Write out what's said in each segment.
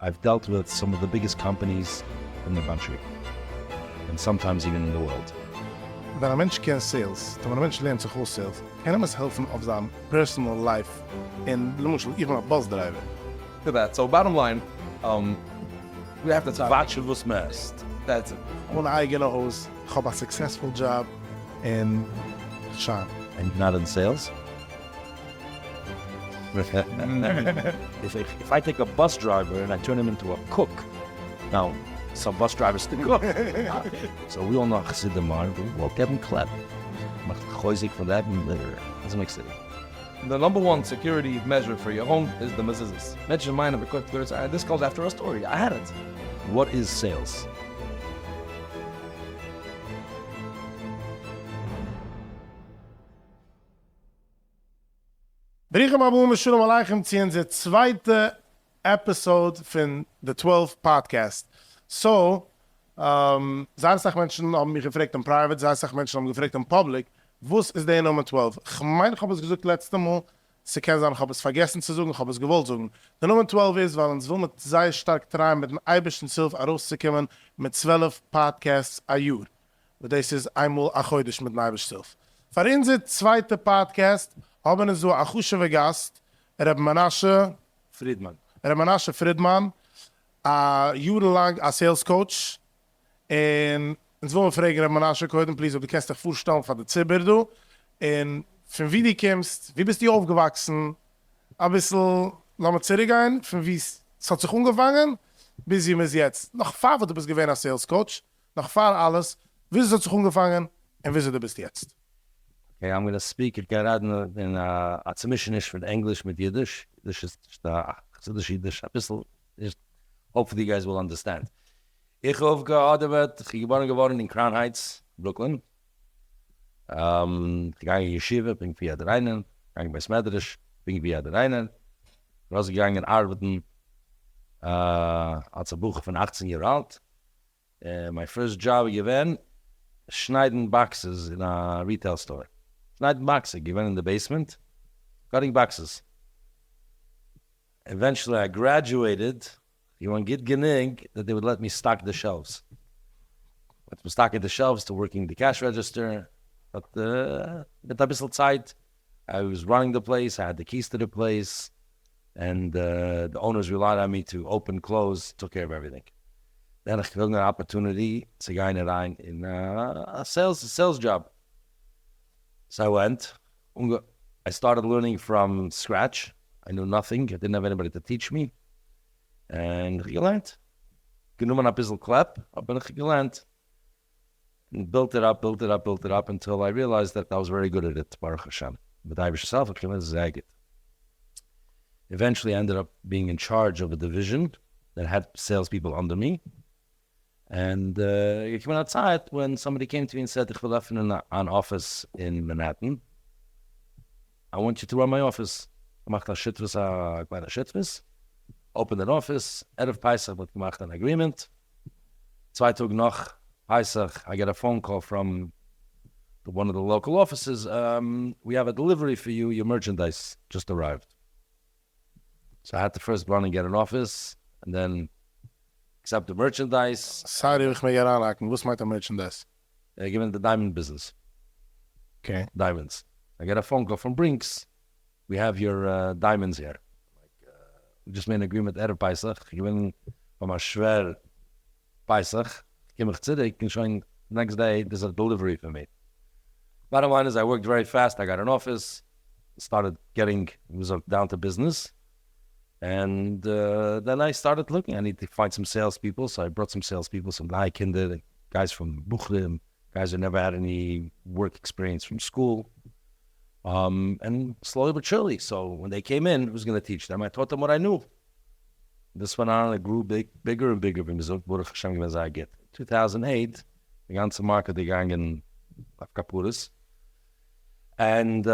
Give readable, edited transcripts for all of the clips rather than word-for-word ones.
I've dealt with some of the biggest companies in the country, and sometimes even in the world. Wenn ein Mensch kennt Sales, wenn ein Mensch lernt sich aus Sales, kann er helfen auf seinem personal life in, ich bin ein Busdriver. To that. So bottom line, we have to talk. Watch was must. That's it. Ohne eigene Haus, ich habe a successful job in Shan. And you're not in sales? if I take a bus driver and I turn him into a cook, now some bus drivers to cook. So we all know Chassidim are, well, Kevin Klepp. Macht Choizik for that and doesn't make sense. The number one security measure for your home is the mezuzahs. Mention mine of a quick words. This goes after a story. I had it. What is sales? Brichem Abum Shalom Aleichem ziehen sie zweite Episode von The 12 Podcast. So, Samstag Menschen haben mich gefragt in Private, Samstag Menschen haben gefragt in Public, was ist der Nummer 12? Ich meine, ich habe es gesagt letztes Mal, sie können sagen, ich habe es vergessen zu sagen, ich habe es gewollt zu sagen. Der Nummer 12 ist, weil uns will mit sehr stark treiben, mit dem Eibischen Silf herauszukommen, mit 12 Podcasts a Jahr. Und das ist einmal achoidisch mit dem Eibischen Silf. Für unsere zweite Podcast haben wir so a Chushewe Gast, Menashe Friedman. Menashe Friedman, a jahrelang a Sales Coach. En uns wollen wir fragen, Menashe, please, ob du kannst dich vorstellen von der Zibber, du. Und von wie du kommst, wie bist du aufgewachsen? Ein bisschen, lass mal zurückgehen, von wie es hat sich umgefangen, bis jetzt. Noch vor, du bist gewesen als Sales Coach, noch vor alles, wie es hat sich umgefangen und wie du bist jetzt. Okay, I'm going to speak it gerade in a submissionish for English with Yiddish. This is Yiddish, a bisschen, hopefully you guys will understand. Ich habe gearbeitet, geboren in Crown Heights, Brooklyn. Ich gehe in Yeshiva, bin via der einen, gegangen bei Smedrisch, bin via der einen. Rausgegangen arbeiten als ein Buch von 18 Jahren alt. My first job gewesen, schneiden boxes in a retail store. Schneiden boxes, given in the basement, cutting boxes. Eventually I graduated. You want to get genig that they would let me stock the shelves. Went from stocking the shelves to working the cash register. But mit ein bisschen Zeit, I was running the place, I had the keys to the place, and the owners relied on me to open, close, took care of everything. Then I got an opportunity to go in a sales job. So I went. I started learning from scratch. I knew nothing. I didn't have anybody to teach me. And gelernt. Genommen ein bisschen Klepp, aber ich gelernt. And built it up until I realized that I was very good at it, Baruch Hashem. But I myself, I was it. Eventually I ended up being in charge of a division that had salespeople under me. And I came outside when somebody came to me and said, ich will open an office in Manhattan. I want you to run my office. I macht a kleiner Shitvis. Opened an office. Erev Pesach, but gemacht an agreement. 2 Tage nach Pesach, I get a phone call from one of the local offices. We have a delivery for you. Your merchandise just arrived. So I had to first run and get an office, and then accept the merchandise. Sorry, ich mich heranhaken. Was meint der Merchandise? Given the diamond business. Okay. Diamonds. I get a phone call from Brinks. We have your diamonds here. We just made an agreement at Erev Pesach. Given from a schwer Pesach. Kim ich zurück, and showing next day there's a delivery for me. Bottom line is I worked very fast. I got an office. Started getting, it was down to business. And then I started looking. I need to find some salespeople. So I brought some salespeople, some Kinder, guys from Buchlim, guys who never had any work experience from school. And slowly but surely. So when they came in, I was going to teach them. I taught them what I knew. This went on. It grew bigger and bigger. 2008, the ganze market gegangen auf Kapuris. And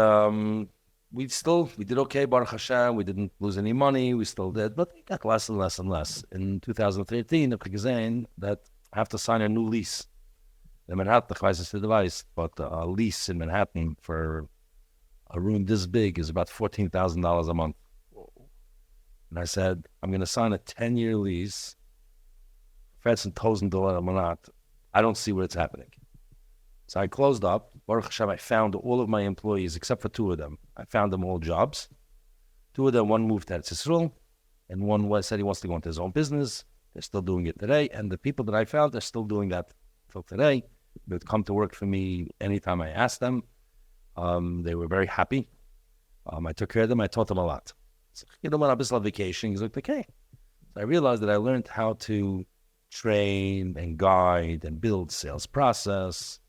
we did okay, Baruch Hashem. We didn't lose any money. We still did, but it got less and less and less. In 2013, I've gesehen that I have to sign a new lease. In Manhattan, ich weiß es nicht weiß, but a lease in Manhattan for a room this big is about $14,000 a month. And I said, I'm going to sign a 10-year lease. $14,000 a month. I don't see where it's happening. So I closed up. Baruch Hashem, I found all of my employees, except for 2 of them. I found them all jobs. 2 of them, one moved to Israel, and one said he wants to go into his own business. They're still doing it today. And the people that I found, they're still doing that till today. They would come to work for me anytime I asked them. They were very happy. I took care of them. I taught them a lot. So, you know, when I was on vacation, he's like, okay. So I realized that I learned how to train and guide and build sales process,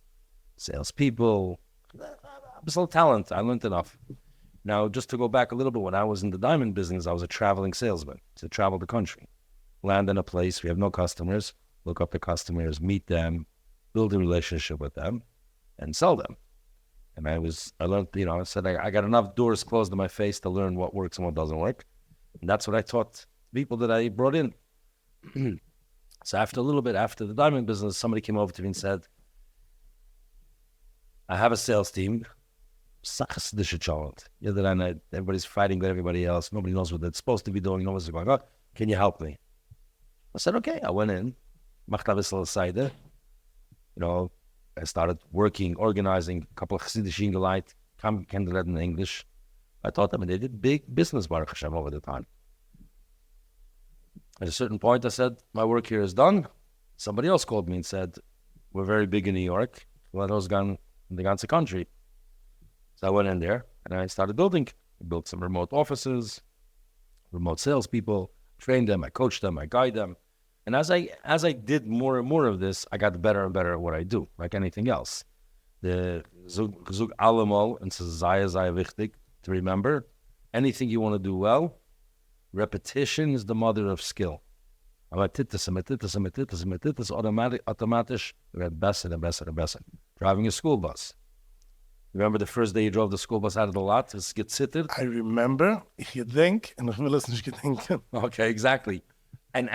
salespeople. I was a talent. I learned enough. Now, just to go back a little bit, when I was in the diamond business, I was a traveling salesman. To travel the country, land in a place, we have no customers, look up the customers, meet them, build a relationship with them, and sell them. And I learned, you know, I said, I got enough doors closed in my face to learn what works and what doesn't work. And that's what I taught people that I brought in. So after a little bit, after the diamond business, somebody came over to me and said, I have a sales team. Everybody's fighting with everybody else. Nobody knows what they're supposed to be doing. Nobody's going, oh, can you help me? I said, okay. I went in. You know, I started working, organizing a couple of Chassidish Ingelite, candidate in English. I taught them, and they did big business, Baruch Hashem, over the time. At a certain point, I said, my work here is done. Somebody else called me and said, we're very big in New York. Let us go in the ganze country. So I went in there, and I started building. I built some remote offices, remote salespeople, trained them, I coached them, I guide them. And as I did more and more of this, I got better and better at what I do, like anything else. The Zug Allemal, and it's Zaya wichtig to remember, anything you want to do well, repetition is the mother of skill. Automatisch, we get better and better and better. Driving a school bus. Remember the first day you drove the school bus out of the lot? It's gezittert? I remember, ich gedenk, and ich will es nicht gedenken. Okay, exactly. And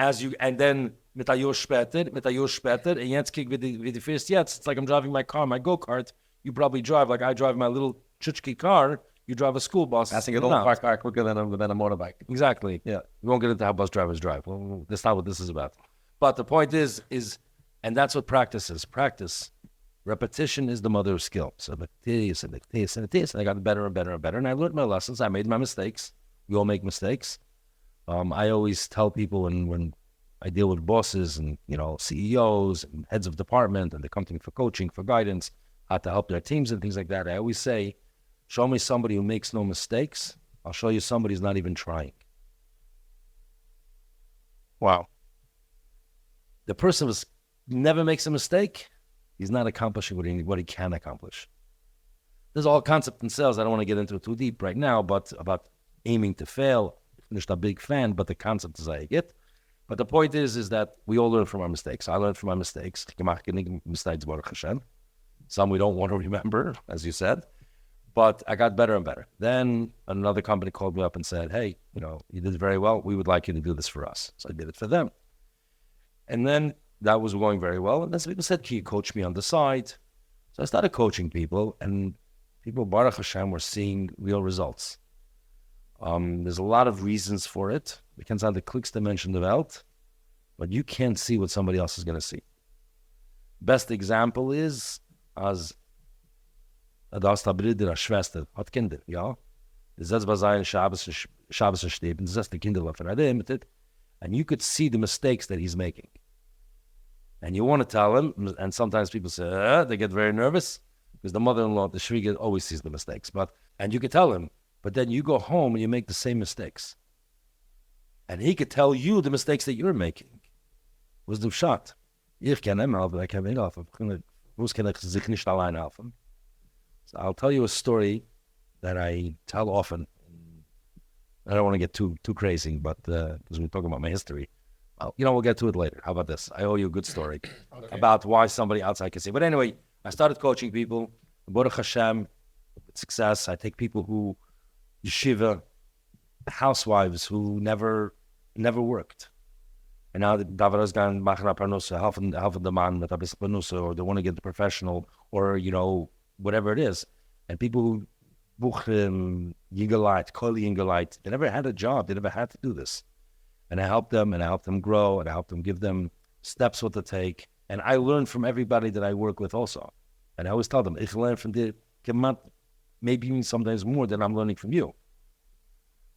then mit a Jahr später, and jetzt kick with the first jetzt, it's like I'm driving my car, my go-kart. You probably drive like I drive my little chuchki car. You drive a school bus. Passing it all car quicker than a motorbike. Exactly. Yeah. We won't get into how bus drivers drive. Well, that's not what this is about. But the point is, and that's what practice is. Practice. Repetition is the mother of skill. So and I got better and better and better. And I learned my lessons. I made my mistakes. We all make mistakes. I always tell people when I deal with bosses and, you know, CEOs and heads of department, and they come to me for coaching, for guidance, how to help their teams and things like that. I always say, show me somebody who makes no mistakes. I'll show you somebody who's not even trying. Wow. The person who never makes a mistake, he's not accomplishing what he can accomplish. There's all concept in sales. I don't want to get into it too deep right now, but about aiming to fail. I'm not a big fan, but the concept is I get. But the point is that we all learn from our mistakes. I learned from my mistakes. Some we don't want to remember, as you said. But I got better and better. Then another company called me up and said, hey, you know, you did very well. We would like you to do this for us. So I did it for them. And then that was going very well. And then some people said, can you coach me on the side? So I started coaching people, and people, Baruch Hashem, were seeing real results. There's a lot of reasons for it. We can say the Klicksdimension der Welt, but you can't see what somebody else is going to see. Best example is, as da hast du Bruder, eine Schwester, hat Kinder, ja? Das setzt bei seinen Shabbos Steben, das ist die Kinder, and you could see the mistakes that he's making. And you want to tell him, and sometimes people say, they get very nervous, because the mother-in-law, the shviga, always sees the mistakes. And you could tell him, but then you go home and you make the same mistakes. And he could tell you the mistakes that you're making. Was du shot? Ich kann ihm helfen, ich kann ihm helfen. Muss kann ich sich nicht allein helfen. So I'll tell you a story that I tell often. I don't want to get too crazy, but because we're talking about my history. Well, you know, we'll get to it later. How about this? I owe you a good story about why somebody outside can see. But anyway, I started coaching people. Baruch Hashem, with success. I take people who yeshiva, housewives who never worked. And now Davidas gaan machen a parnusa, helping the man with a parnusa, or they want to get the professional, or, you know, whatever it is. And people who Buchim, Yingelite, Koli Yingelite. They never had a job. They never had to do this. And I helped them, and I helped them grow, and I helped them give them steps what to take. And I learned from everybody that I work with also. And I always tell them, ich learn from the kemat, maybe even sometimes more than I'm learning from you.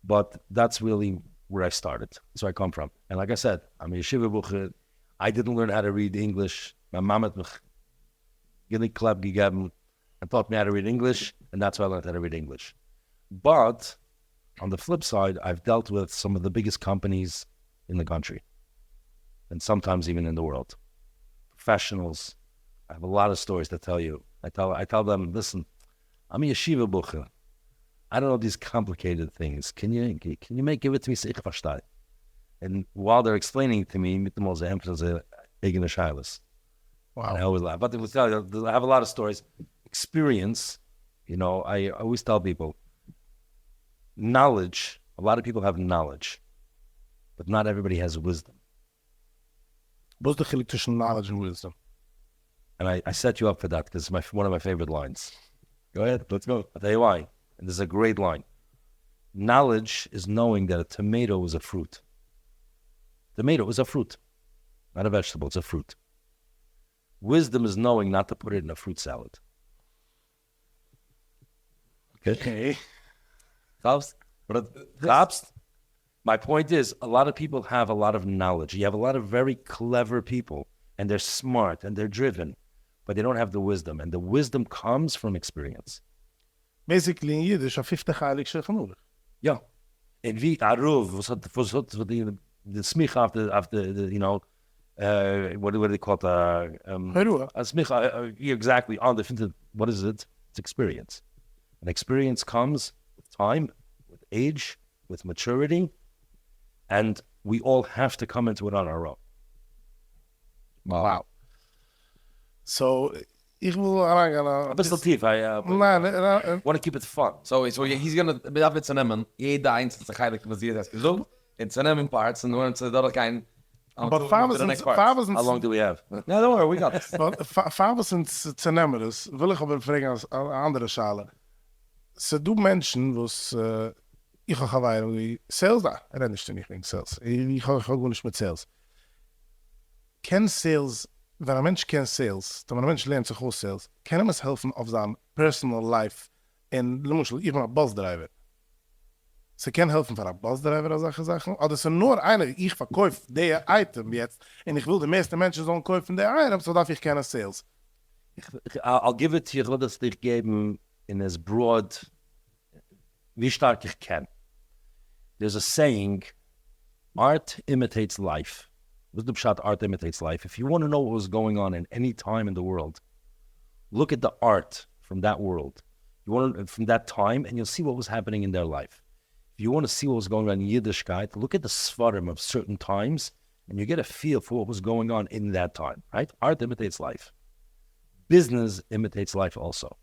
But that's really where I started. That's where I come from. And like I said, I'm a yeshiva bucher. I didn't learn how to read English. My mom had me gillig club gegeben and taught me how to read English, and that's why I learned how to read English. But on the flip side, I've dealt with some of the biggest companies in the country, and sometimes even in the world. Professionals. I have a lot of stories to tell you. I tell them, listen, I'm a yeshiva bucher. I don't know these complicated things. Can you give it to me so ich verstehe? And while they're explaining it to me, mit dem Emphasis eigene Shyness. Wow. And I always laugh. But I will tell you, I have a lot of stories. Experience, I always tell people, knowledge, a lot of people have knowledge, but not everybody has wisdom. What's the chilik between knowledge and wisdom? And I set you up for that because it's one of my favorite lines. Go ahead, let's go. I'll tell you why. And this is a great line. Knowledge is knowing that a tomato is a fruit. Tomato is a fruit, not a vegetable, it's a fruit. Wisdom is knowing not to put it in a fruit salad. Okay. But my point is, a lot of people have a lot of knowledge. You have a lot of very clever people, and they're smart, and they're driven, but they don't have the wisdom. And the wisdom comes from experience. Basically, in Yiddish, a 50 heilig shechanur. Yeah. And wie Aruv, the smicha of the what do they call it? Herua. A smicha, exactly. On the, what is it? It's experience. And experience comes with time, with age, with maturity, and we all have to come into it on our own. Wow. So, ich will reingehen. A bisschen tief. I want to keep it fun. So he's gonna be zu nehmen, jeder einzelne heilig, was jeder hat gesagt, in zu nehmen parts, und wenn es da kein... But Fabers How long do we have? No, don't worry, we got this. Fabers zu nehmen, das will ich aber fragen als andere Schale. Se du Menschen, was ich auch geweiht, Sales da, rennst du nicht wegen Sales. Ich auch gut nicht mit Sales. Can Sales, wenn ein Mensch kennt Sales, wenn ein Mensch lernt sich aus Sales, kann ihm es helfen auf seinem personal life in, ich bin ein Busdriver. Sie kann helfen für einen Busdriver oder solche Sachen. Oder es ist nur einer, ich verkaufe der Item jetzt und ich will die meisten Menschen sollen kaufen der Item, so darf ich keine Sales. I'll give it to you, ich will das dir geben in as broad, wie stark ich kann. There's a saying, art imitates life. Art imitates life. If you want to know what was going on in any time in the world, look at the art from that world. From that time, and you'll see what was happening in their life. If you want to see what was going on in Yiddishkeit, look at the svarim of certain times, and you get a feel for what was going on in that time, right? Art imitates life. Business imitates life also.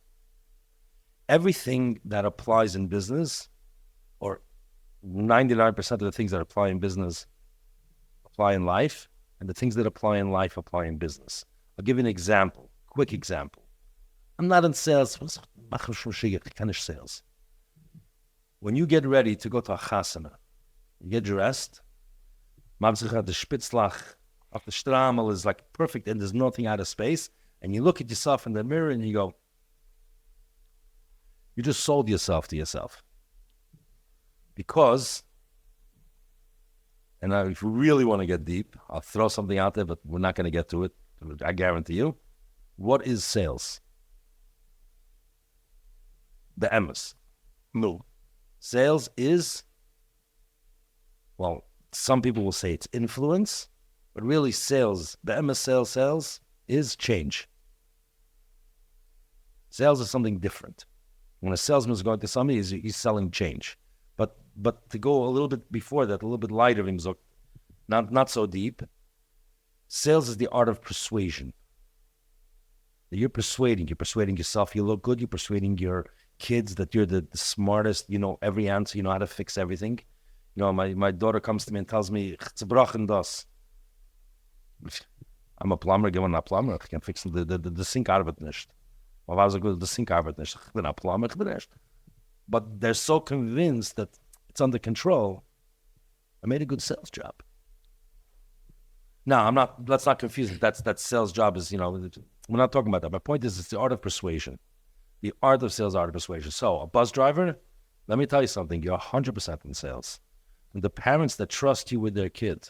Everything that applies in business, or 99% of the things that apply in business apply in life, and the things that apply in life apply in business. I'll give you an example, quick example. I'm not in sales. Sales. When you get ready to go to a chasana, you get dressed, the spitzlach of the strammel is like perfect and there's nothing out of space, and you look at yourself in the mirror and you go, you just sold yourself to yourself. Because, and if you really want to get deep, I'll throw something out there, but we're not going to get to it, I guarantee you. What is sales? The emes. No. Sales is, well, some people will say it's influence, but really sales, the emes sales is change. Sales is something different. When a salesman is going to somebody, he's selling change. But to go a little bit before that, a little bit lighter, not so deep, sales is the art of persuasion. You're persuading yourself, you look good, you're persuading your kids that you're the smartest, you know every answer, you know how to fix everything. You know, my daughter comes to me and tells me, I'm a plumber, ich bin ein Plumber, ich kann fixen the sink arbeitet nicht. Aber was gut, the sink arbeitet nicht. Ich bin ein Plumber, ich bin nicht. but they're so convinced that it's under control. I made a good sales job. No, I'm not. Let's not confuse it. That sales job is, we're not talking about that. My point is, it's the art of persuasion. The art of sales, art of persuasion. So a bus driver, let me tell you something. You're 100% in sales. And the parents that trust you with their kid,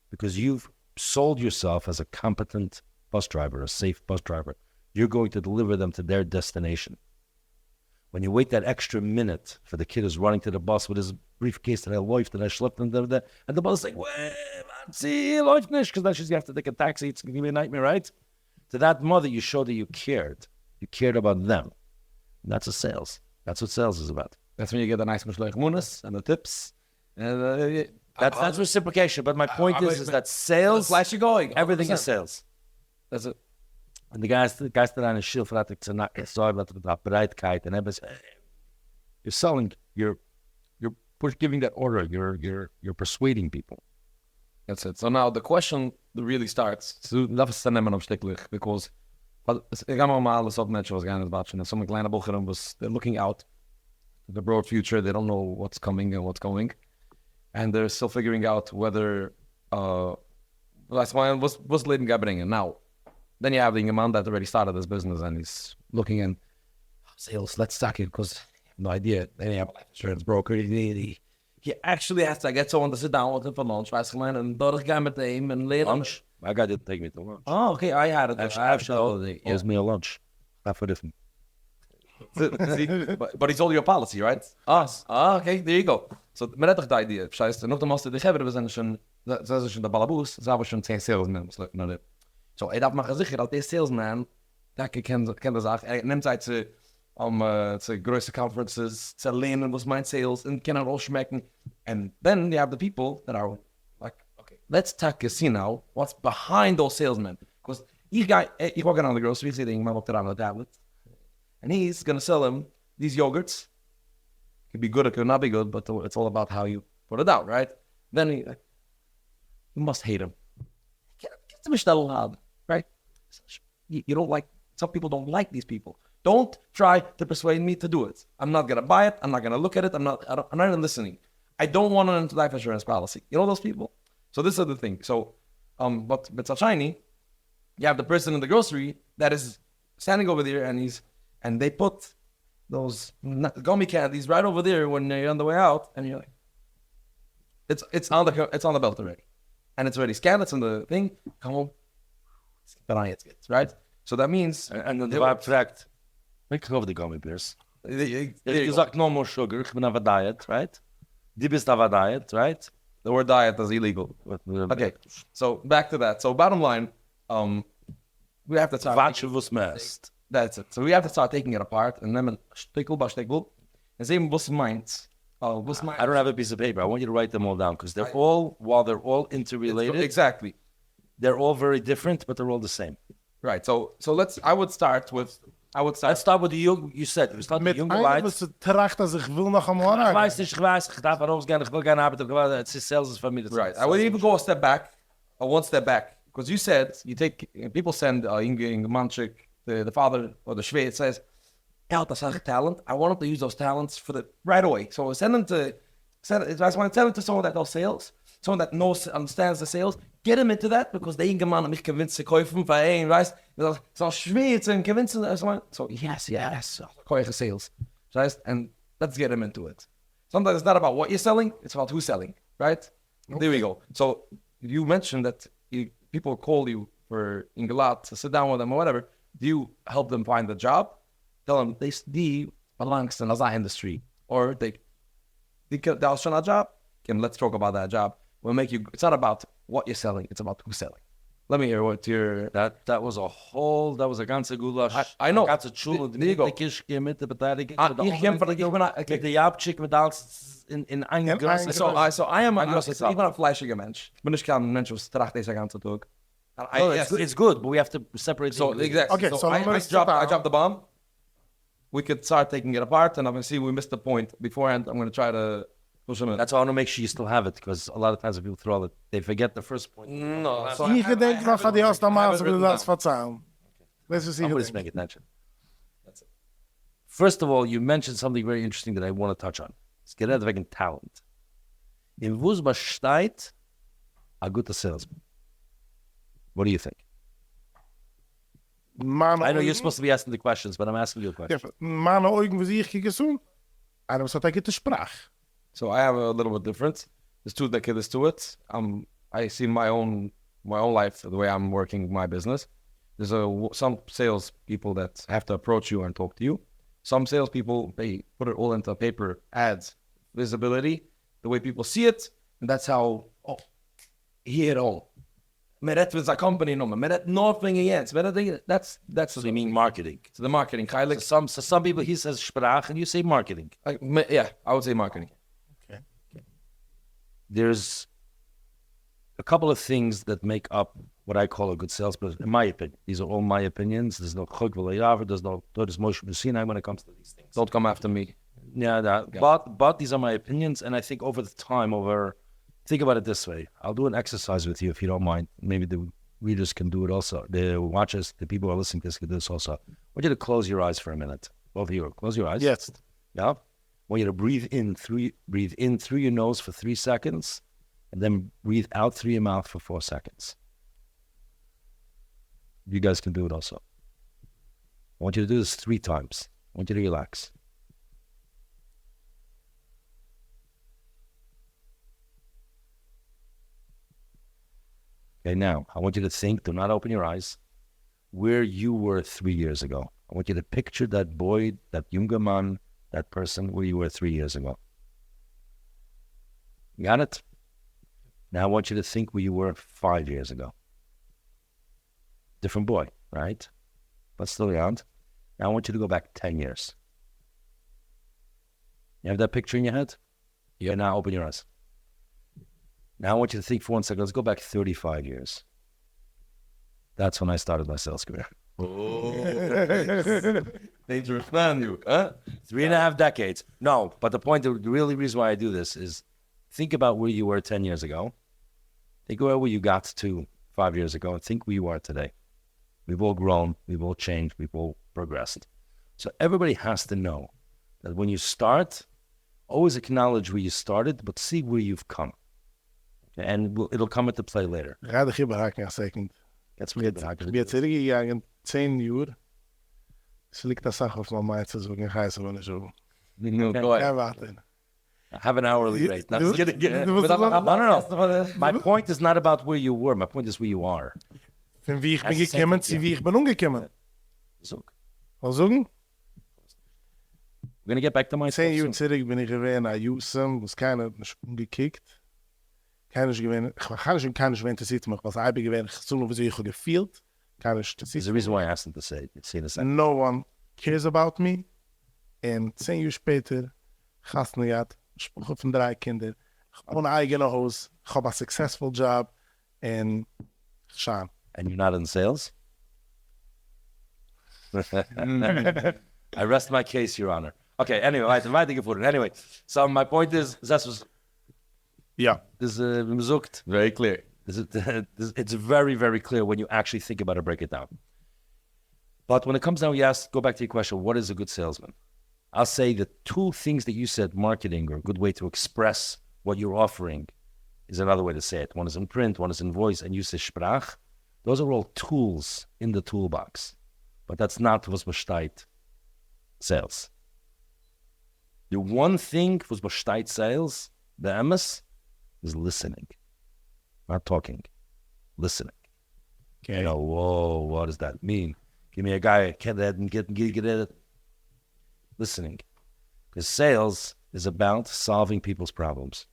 because you've sold yourself as a competent bus driver, a safe bus driver, you're going to deliver them to their destination. When you wait that extra minute for the kid who's running to the bus with his briefcase that I loifed and I schlepped and there, and the bus is like, wait, see, läuft nicht, because then she's going to have to take a taxi. It's going to be a nightmare, right? To that mother, you showed that you cared. You cared about them. And that's a sales. That's what sales is about. That's when you get the nice mishloich munas and the tips. And That's reciprocation. But my point is that sales, flash you going. everything 100%. is sales. That's it. And the guys that are in Schild verraten zu sagen, that the Bereitkeit and everything. You're selling. You're giving that order. You're persuading people. That's it. So now the question really starts. So dat is te nemen opstikkelijk, because ik ga maar alles op met zoals gaan het watchen. En sommige kleine bocheren was they're looking out to the broad future. They don't know what's coming and what's going, and they're still figuring out whether what's Leib gaat brengen. Now, then you have the man that already started this business and he's looking in sales. Let's stack it because I have no idea. Then you have a life insurance broker. He actually has to get someone to sit down with him for lunch, and doorgaan met hem and leren. Lunch? My guy didn't take me to lunch. Oh, okay. I had it. He owes me a lunch. Not for this. See, but he sold you a policy, right? Us. Ah, okay. There you go. So, met dat toch de idee. Scheiße. Nog de master die hebben, we zijn schon, dat is schon de balaboos. Zijn we schon 10 salesmen. So, hij dacht maar gezegd dat deze salesman, dat ik ken de zaak. Hij neemt uit zu große conferences, zu lernen, was mein sales, and can all schmecken. And then you have the people that are like, okay, let's talk now. What's behind those salesmen? Because you walk around the grocery, sitting, man, walked around with a tablet, and he's gonna sell him these yogurts. Could be good, it could not be good, but it's all about how you put it out, right? Then you must hate him. Get them hard, right? You don't like. Some people don't like these people. Don't try to persuade me to do it. I'm not gonna buy it. I'm not gonna look at it. I'm not even listening. I don't want an life insurance policy. You know those people? So this is the thing. So, but so shiny. You have the person in the grocery that is standing over there, and they put those gummy candies right over there when you're on the way out, and you're like, it's on the belt already, and it's already scanned. It's on the thing. Come on, right? So that means, and then the vibe tracked. Ik geloof de gummy bears. Je gesagt, no more sugar. Ik ben auf a diet, right? Die bist auf a diet, right? The word diet is illegal. Okay, so back to that. So bottom line, we have to start. That's it. So we have to start taking it apart and then stickel by stickel and see what's meint. I don't have a piece of paper. I want you to write them all down because while they're all interrelated, exactly, they're all very different, but they're all the same. Right. So let's start with the young. You said we start with young light. Was terecht als ich will noch einmal Ich weiß nicht, ich darf ich will gerne arbeiten, it's sales for me. Right. I will even go a step back, one step back, because you said people send Inge Manchik, the father or the Schwede says, talent. I want them to use those talents for the right away. So send them to someone that does sales, someone that understands the sales. Get them into that because they ain't man mich convinced to kaufen für ein, weißt? So schwer zu convincen. So yes, kaufen sales, right? And let's get them into it. Sometimes it's not about what you're selling; it's about who's selling, right? Okay. There we go. So you mentioned that people call you for Ingelat to sit down with them or whatever. Do you help them find a job? Tell them they belongs in the industry, or they schon a job. And let's talk about that job. We'll make you. It's not about what you're selling; it's about who's selling. Let me hear what your that was a ganze Gulasch. I know. Ganze Schule. There you go. Ich mit der Beteiligung. Ich die Abschick mit alles in ein großes. So I am even a flashiger Mensch. Ich bin nicht kein Mensch, was tracht dieser ganze Tag. It's good, but we have to separate. So exactly. Okay, so I dropped the bomb. We could start taking it apart, and obviously we missed the point beforehand. I'm going to try to push them in. That's why I want to make sure you still have it, because a lot of times when people throw it, they forget the first point. No. So Ich gedenk noch an die erste Mal, so du das verzeihen. Das ist I'm hier. just paying attention. That's it. First of all, you mentioned something very interesting that I want to touch on. Es geht wegen Talent. In was besteht a guter salesman? What do you think? I know you're supposed to be asking the questions, but I'm asking you a question. Meine Augen, was ich gegessen, einer was hat eine gute Sprache. So I have a little bit different. There's two decades to it. I see my own life, the way I'm working my business. There's some sales people that have to approach you and talk to you. Some salespeople, they put it all into paper ads, visibility, the way people see it, and that's how, here all. Meret with a company number, meret nothing against. That's So you mean marketing? the marketing. So some people, he says Sprach and you say marketing. Yeah, I would say marketing. Okay. There's a couple of things that make up what I call a good salesperson, in my opinion. These are all my opinions. There's no chok v'le'yaver, there's no Todas Moshe Messina when it comes to these things. Don't come after me. Yeah, but these are my opinions, and I think over the time, think about it this way. I'll do an exercise with you if you don't mind. Maybe the readers can do it also. The watchers, the people who are listening to this can do this also. I want you to close your eyes for a minute. Both of you, close your eyes. Yes. Yeah. I want you to breathe in through your nose for 3 seconds, and then breathe out through your mouth for 4 seconds. You guys can do it also. I want you to do this 3 times. I want you to relax. Okay, now, I want you to think, do not open your eyes, where you were 3 years ago. I want you to picture that boy, that younger man, that person where you were 3 years ago. Got it? Now I want you to think where you were 5 years ago. Different boy, right? But still around. Now I want you to go back 10 years. You have that picture in your head? Yeah. Now open your eyes. Now I want you to think for 1 second. Let's go back 35 years. That's when I started my sales career. Dangerous man, you, huh? 3.5 decades. No, but the reason why I do this is think about where you were 10 years ago. Think about where you got to 5 years ago and think where you are today. We've all grown, we've all changed, we've all progressed. So everybody has to know that when you start, always acknowledge where you started, but see where you've come. Okay? And it'll come into play later. Gerade hier behaken, second. That's Ich bin jetzt zurückgegangen, 10 Jahre. Es liegt das Sache auf meinem Mind zu sagen, ich heiße, wenn ich so. No, go ahead. Ja, warte. Have an hourly rate. Not Du- kidding. du musst doch- No. My point is not about where you were. My point is where you are. Von wie ich bin Als gekommen, second, wie ich bin umgekommen. So, Was sagen? we're going to get back to my 10 Jahre soon. zurück bin ich gewesen an Jusem, was keiner nicht umgekickt. Keiner ist gewesen, keiner ist interessiert mich, was ich bin gewesen, ich so nur, wie ich gefühlt. Keiner ist There's interessiert. a reason why I asked him to say it. It's in a second. No one cares about me. Und 10 Jahre später, Gasten gehabt, Sprüche von 3 Kindern, ich habe ein eigenes Haus, ich habe einen successful job, und schauen. And you're not in sales? I rest my case, Your Honor. Okay, anyway, anyway, so my point is, Ja. this is Very clear. it's very, very clear when you actually think about it, break it down. But when it comes down, go back to your question, what is a good salesman? I'll say the 2 things that you said, marketing, or a good way to express what you're offering, is another way to say it. One is in print, one is in voice, and you say Sprach. Those are all tools in the toolbox. But that's not was besteht sales. The one thing was besteht sales, the MS, is listening. Not talking. Listening. Okay. You know, whoa, what does that mean? Give me a guy, get it. Listening. Because sales is about solving people's problems.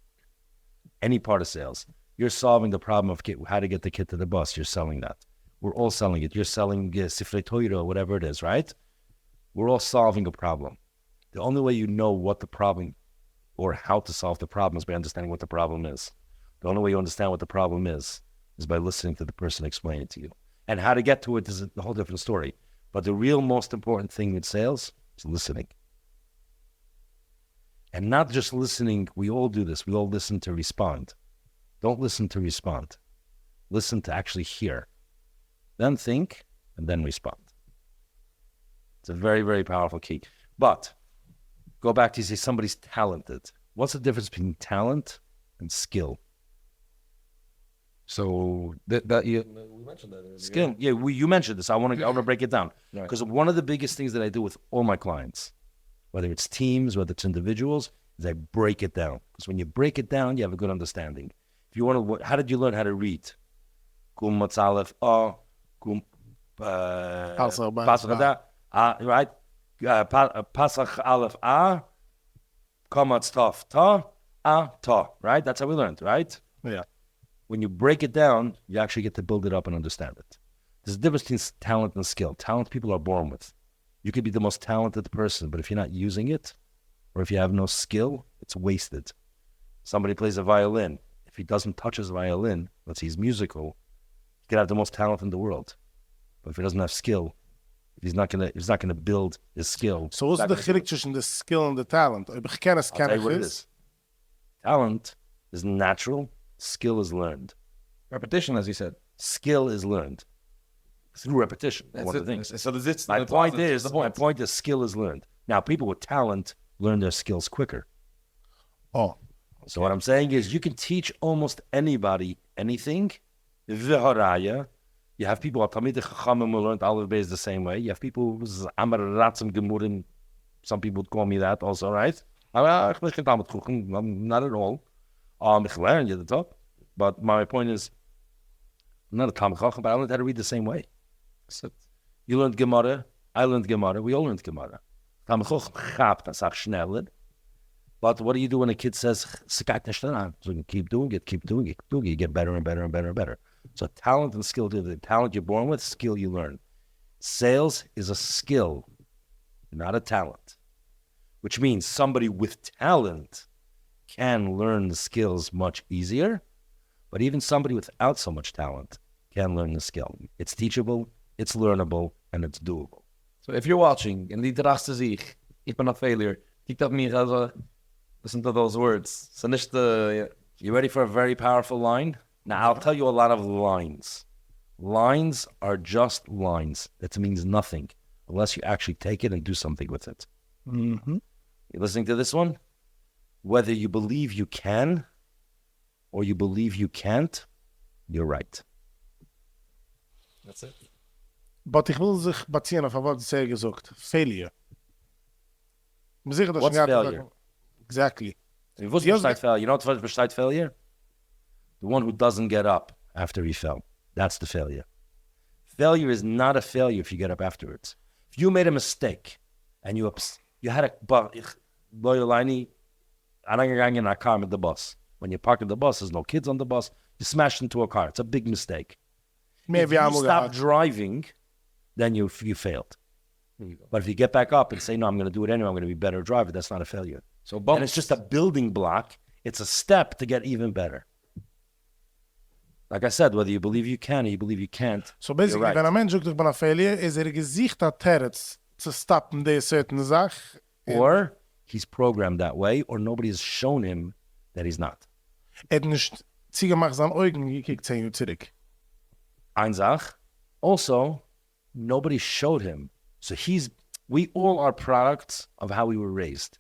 Any part of sales. You're solving the problem of how to get the kid to the bus. You're selling that. We're all selling it. You're selling Sifrei Torah, whatever it is, right? We're all solving a problem. The only way you know what the problem or how to solve the problem is by understanding what the problem is. The only way you understand what the problem is by listening to the person explain it to you. And how to get to it is a whole different story. But the real most important thing with sales is listening. And not just listening. We all do this. We all listen to respond. Don't listen to respond. Listen to actually hear. Then think, and then respond. It's a very, very powerful key. But go back to say somebody's talented. What's the difference between talent and skill? So that we mentioned that earlier. Skill. Yeah, you mentioned this. I want to break it down. Right. Because one of the biggest things that I do with all my clients, whether it's teams, whether it's individuals, is I break it down. Because when you break it down, you have a good understanding. If you want to, how did you learn how to read? Kum matzalef kum pasach da right? Pasach aleph kamatz taf ta right? That's how we learned, right? Yeah. When you break it down, you actually get to build it up and understand it. There's a difference between talent and skill. Talent people are born with. You could be the most talented person, but if you're not using it, or if you have no skill, it's wasted. Somebody plays a violin. If he doesn't touch his violin, let's say he's musical, he could have the most talent in the world. But if he doesn't have skill, if he's not gonna build his skill. So what's the chilik between the skill and the talent? I'll tell you what it is. Talent is natural. Skill is learned. Repetition, as you said. Skill is learned through repetition. That's one of the it. things. So this, My point is, skill is learned. Now, people with talent learn their skills quicker. Oh. So what I'm saying is, you can teach almost anybody anything. You have people who learned Aleph Beis the same way. You have people who's Amar Ratzim Gemurim. Some people would call me that also, right? Not at all. Ich learned at the top. But my point is, I'm not a Talmid Chacham, but I learned how to read the same way. So you learned Gemara, I learned Gemara, we all learned Gemara. Talmid Chacham chapt, das auch schneller. But what do you do when a kid says, so you keep doing it, you get better and better and better and better. So talent and skill, the talent you're born with, skill you learn. Sales is a skill, not a talent. Which means somebody with talent can learn the skills much easier, but even somebody without so much talent can learn the skill. It's teachable, it's learnable, and it's doable. So if you're watching and die draste sich, ich bin a failure, kijk op mij, also, listen to those words. So nicht the... You ready for a very powerful line? Now, I'll tell you a lot of lines. Lines are just lines. That means nothing unless you actually take it and do something with it. Mm-hmm. You listening to this one? Whether you believe you can or you believe you can't, you're right. That's it. But ich will sich beziehen auf was sehr gesagt. Failure. What's failure? Exactly. What's failure? You know what's beside failure? The one who doesn't get up after he fell. That's the failure. Failure is not a failure if you get up afterwards. If you made a mistake and you had a in a car with the bus. When you park in the bus, there's no kids on the bus. You smashed into a car. It's a big mistake. Maybe if you stop driving, then you failed. But if you get back up and say, no, I'm going to do it anyway, I'm going to be a better driver, that's not a failure. So and it's just a building block. It's a step to get even better. Like I said, whether you believe you can or you believe you can't, so basically, right. Wenn ein Mensch sagt, ich bin ein Failure, ist gesicht hat Terz zu stoppen die certain Sach. Or he's programmed that way, or nobody has shown him that he's not. Nicht Ziege macht seine Augen gekickt 10 Jahre zurück. Ein Sach. Also, nobody showed him. So we all are products of how we were raised.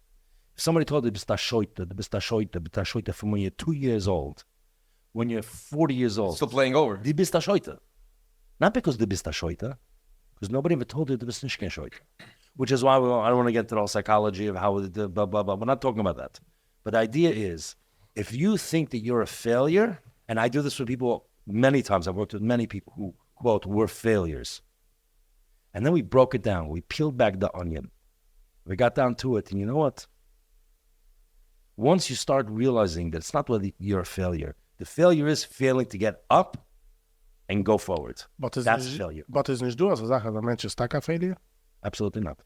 If somebody told you, bist da Scheute from when you're 2 years old, when you're 40 years old. Still playing over. Die bist da Scheute. Not because du bist da Scheute, because nobody ever told you du bist nicht kein Scheute. Which is why I don't want to get into the whole psychology of how the blah, blah, blah. We're not talking about that. But the idea is, if you think that you're a failure, and I do this with people many times, I've worked with many people who, quote, were failures. And then we broke it down. We peeled back the onion. We got down to it. And you know what? Once you start realizing that it's not whether you're a failure. The failure is failing to get up and go forward. That's failure. But is nicht du, also sagen, der Mensch ist a Failure? Absolutely not.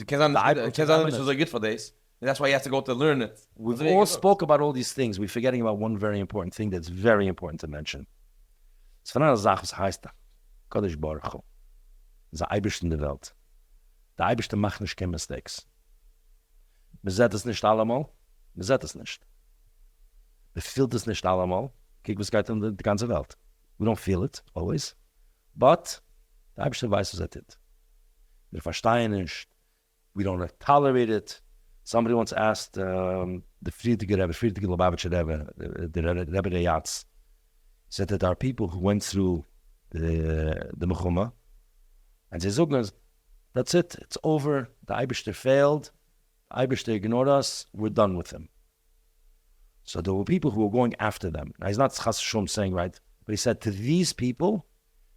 Kazan is so good for this. And that's why you have to go to learn it. We've all spoke about all these things. We're forgetting about one very important thing that's very important to mention. Es von einer Sache, was heißt da? Kodesh Baruch Hu. Das ist der Eibischte in der Welt. Der Eibischte macht nicht keine Mistakes. Man sieht es nicht allemal. Man sieht es nicht. Man fühlt es nicht allemal. Kiek, was geht in die ganze Welt. We don't feel it, always. But, der Eibischte weiß, was tut. Wir verstehen nicht. We don't tolerate it. Somebody once asked the Friedrich Lubavitcher Rebbe, the Rebbe Reyatz, said that there are people who went through the Mechuma, and they said, that's it, it's over, the Eibishter failed, the Eibishter ignored us, we're done with him. So there were people who were going after them. Now, he's not Chas Shum saying, right, but he said to these people,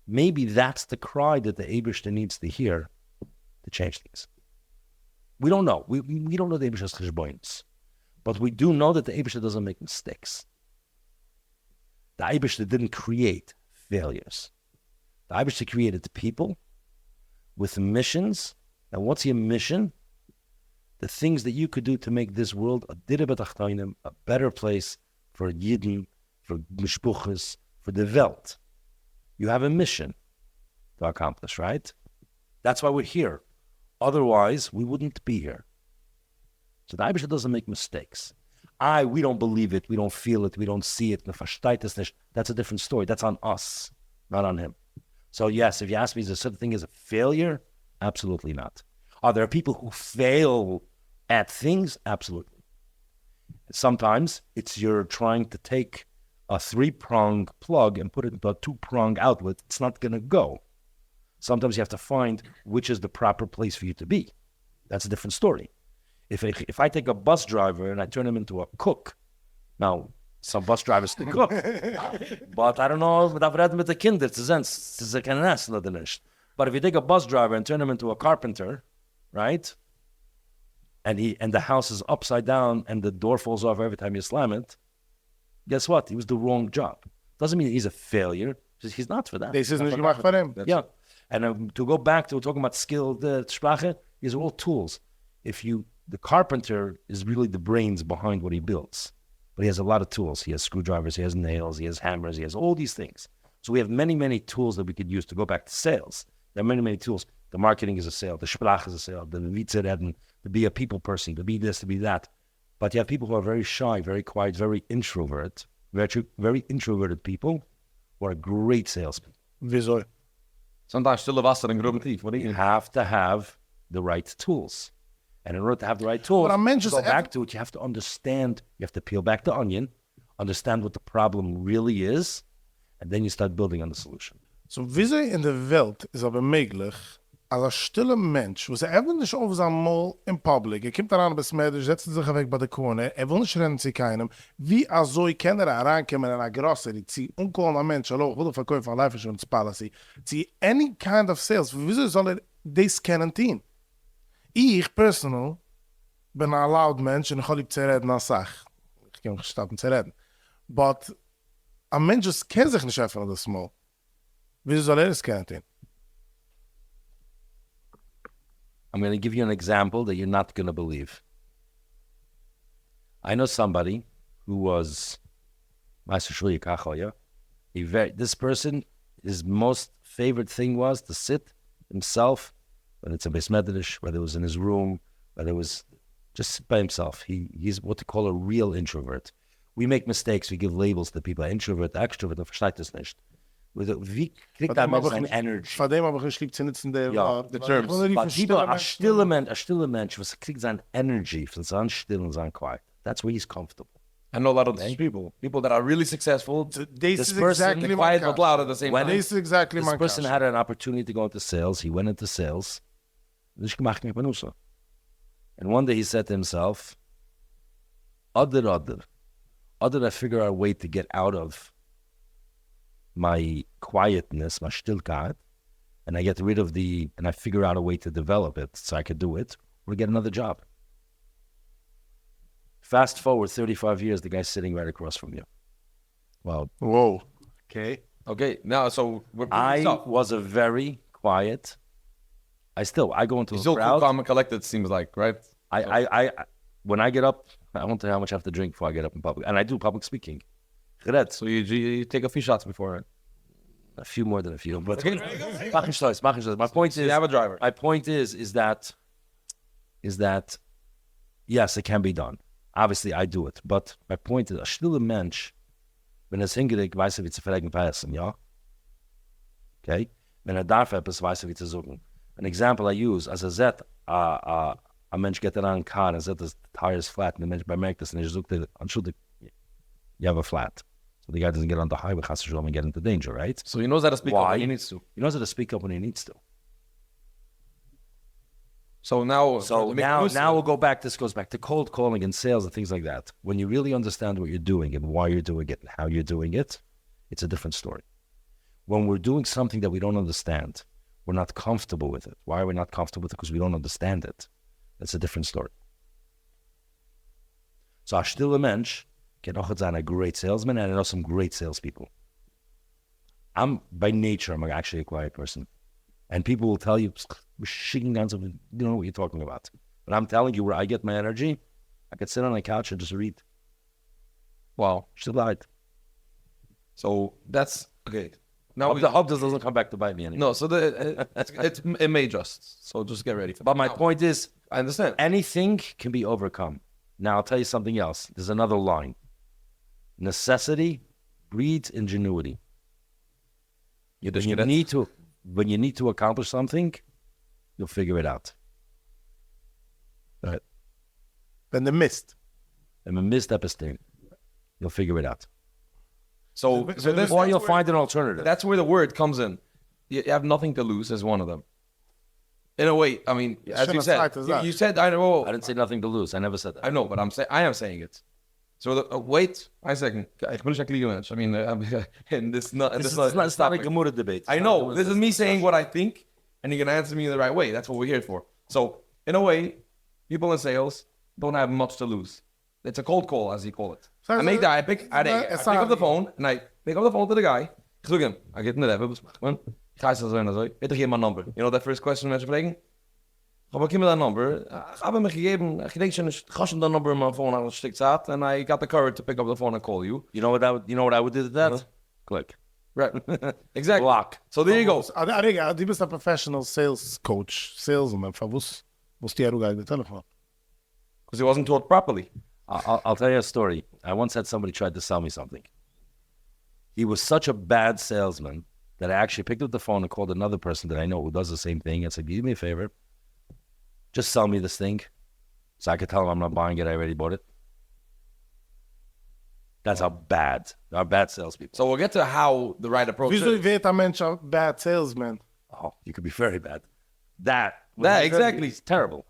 maybe that's the cry that the Eibishter needs to hear to change things. We don't know. We don't know the Eibishter's cheshbonos, but we do know that the Eibishter doesn't make mistakes. The Eibishter didn't create failures. The Eibishter created people with missions. And what's your mission? The things that you could do to make this world a better place for Yidden, for Mishpuchas, for the Welt. You have a mission to accomplish, right? That's why we're here. Otherwise, we wouldn't be here. So the Eibishter doesn't make mistakes. We don't believe it, we don't feel it, we don't see it. That's a different story. That's on us, not on him. So yes, if you ask me, is there such a thing as a failure? Absolutely not. Are there people who fail at things? Absolutely. Sometimes it's you're trying to take a 3-prong plug and put it into a 2-prong outlet. It's not going to go. Sometimes you have to find which is the proper place for you to be. That's a different story. If I take a bus driver and I turn him into a cook, now some bus drivers can cook, but I don't know, with the kinder, but if you take a bus driver and turn him into a carpenter, right? And the house is upside down and the door falls off every time you slam it, guess what? He was the wrong job. Doesn't mean he's a failure. He's not for that. This is nicht gemacht for him. Yeah. And to go back to talking about skilled Sprache, these are all tools. The carpenter is really the brains behind what he builds. But he has a lot of tools. He has screwdrivers, he has nails, he has hammers, he has all these things. So we have many, many tools that we could use to go back to sales. There are many, many tools. The marketing is a sale, the Sprache is a sale, the Witzereden, to be a people person, to be this, to be that. But you have people who are very shy, very quiet, very introverted introverted people who are great salesmen. Wieso? Sometimes stille Wasser and grobe tief. What do You have to have the right tools. And in order to have the right tools, But I'm to go back to it, you have to understand, you have to peel back the onion, understand what the problem really is, and then you start building on the solution. So wieso in der Welt ist aber möglich, als ein stiller Mensch, wo sie einfach nicht auf sein Mal in Public, kommt daran bis Mädels, setzt sich weg bei der Corner, will nicht rennen zu keinem, wie so ich kann herankommen in einer Grosserie, sie unkohlen ein Mensch, hallo, ich will verkaufen Life Insurance Policy, sie any kind of sales, wieso soll das kennen tun? Ich, personal, bin ein loud Mensch und ich lieb zu reden als Sach. Ich kann gestatten zu reden. But ein Mensch kennt sich nicht einfach das Mal. Wieso soll das kennen tun? I'm going to give you an example that you're not going to believe. I know somebody who was this person, his most favorite thing was to sit himself, whether it's a Beis Medrash, whether it was in his room, whether it was just sit by himself. He's what they call a real introvert. We make mistakes. We give labels to people. Introvert, extrovert, versteht das nicht. Wie kriegt der Mensch seine Energy? Von dem habe ich lieb zu nutzen, der the terms. But people, a stille Mensch, was kriegt seine Energy von seinem Still und seinem Quiet. That's where he's comfortable. I know a lot of these people that are really successful. This is person, exactly Quiet but loud at the same time. This is exactly my This person had an opportunity to go into sales. He went into sales. And one day he said to himself, Other, I figure out a way to get out of my quietness, my stillkeit, and I get rid of and I figure out a way to develop it so I could do it, or get another job. Fast forward 35 years, the guy's sitting right across from you. Wow. Whoa. Okay, now, so I was a very quiet, I go into You're a still crowd. calm and collected, it seems like, right? I when I get up, I won't tell you how much I have to drink before I get up in public. And I do public speaking. So you take a few shots before. A few more than a few, but my point is, You have a driver. my point is that yes, it can be done. Obviously, I do it, but my point is, a stille Mensch, wenn hingelegt, weiß wie zu verlegen passen, ja? Okay? Wenn darf etwas, weiß wie zu suchen. An example I use, as a Ein Mensch geht an Car und sagt, das tire is flat. Und der Mensch bemerkt das und sagt, entschuldigt, you have a flat. So the guy doesn't get on the highway, has to and get into danger, right? So he knows how to speak up Why? when he needs to. He knows how to speak up when he needs to. So now, So now we'll go back. This goes back to cold calling and sales and things like that. When you really understand what you're doing and why you're doing it and how you're doing it, it's a different story. When we're doing something that we don't understand, we're not comfortable with it. Why are we not comfortable with it? Because we don't understand it. That's a different story. So a stille Mensch can auch sein a great salesman, and I know some great salespeople. By nature, I'm actually a quiet person. And people will tell you, we're shaking down something, you don't know what you're talking about. But I'm telling you, where I get my energy, I could sit on a couch and just read. wow. Still light. So that's okay. Now I hope this doesn't come back to bite me anymore. no. So it may just. So just get ready for that. But my Now, point is, I understand. anything can be overcome. Now, I'll tell you something else. There's another line. Necessity breeds ingenuity. When you need to accomplish something, you'll figure it out. Right. Wenn der Mist. And a missed episode, you'll figure it out. So this, Or you'll find an alternative. that's where the word comes in. You have nothing to lose as one of them. In a way, I mean, as you Schöne said, Zeit ist das. you said, I know, I didn't say nothing to lose. I never said that. I know, but I am saying it. So wait a second. Ik ben niet een kliege mens. I mean, and this not. It's This not a Gemara debate. I know. This is me saying what I think, and you're gonna answer me in the right way. That's what we're here for. So, in a way, people in sales don't have much to lose. It's a cold call, as you call it. So I make that. I pick up the phone, and I pick up the phone to the guy. Ik zoek hem. I get in the Leib. Man, ga zo en zo. Weet je mijn number? You know that first question mensen spreken? Ga ik hem dat number? Ga hem gegeven. Ik denk zo'n gast dat number in mijn phone aan een stuk staat, and I got the courage to pick up the phone and call you. You know what I would do to that? Uh-huh. Click. Right. Exactly. Block. So there you go. Ariga, du bist ein professional sales coach, salesman. Was die Aruga in der Telefon? Because he wasn't taught properly. I'll tell you a story. I once had somebody tried to sell me something. He was such a bad salesman that I actually picked up the phone and called another person that I know who does the same thing and said, do me a favor, just sell me this thing. So I could tell him I'm not buying it, I already bought it. That's how bad. There are bad salespeople. So we'll get to how the right approach Wieso is. wird ein Mensch ein bad salesman? Oh, you could be very bad. That Exactly. It's terrible.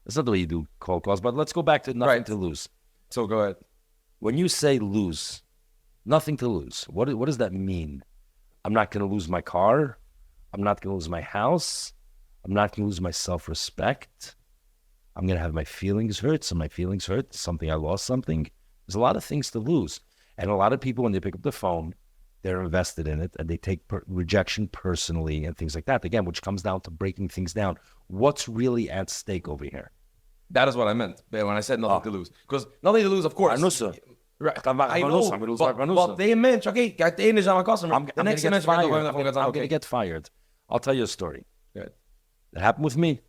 That's not the way you do cold calls, but let's go back to nothing Right. to lose. So go ahead. When you say lose, nothing to lose, what does that mean? I'm not going to lose my car. I'm not going to lose my house. I'm not going to lose my self-respect. I'm going to have my feelings hurt. So my feelings hurt. Something I lost something. There's a lot of things to lose. And a lot of people, when they pick up the phone, they're invested in it and they take rejection personally and things like that. Again, which comes down to breaking things down. What's really at stake over here? That is what I meant when I said nothing to lose. Because nothing to lose, of course. Anusa. Right. I know, I'm but they meant, okay, kijk, de ene is aan mijn customer. I'm going to get fired. I'm going to get fired. I'll tell you a story. Good. That happened with me.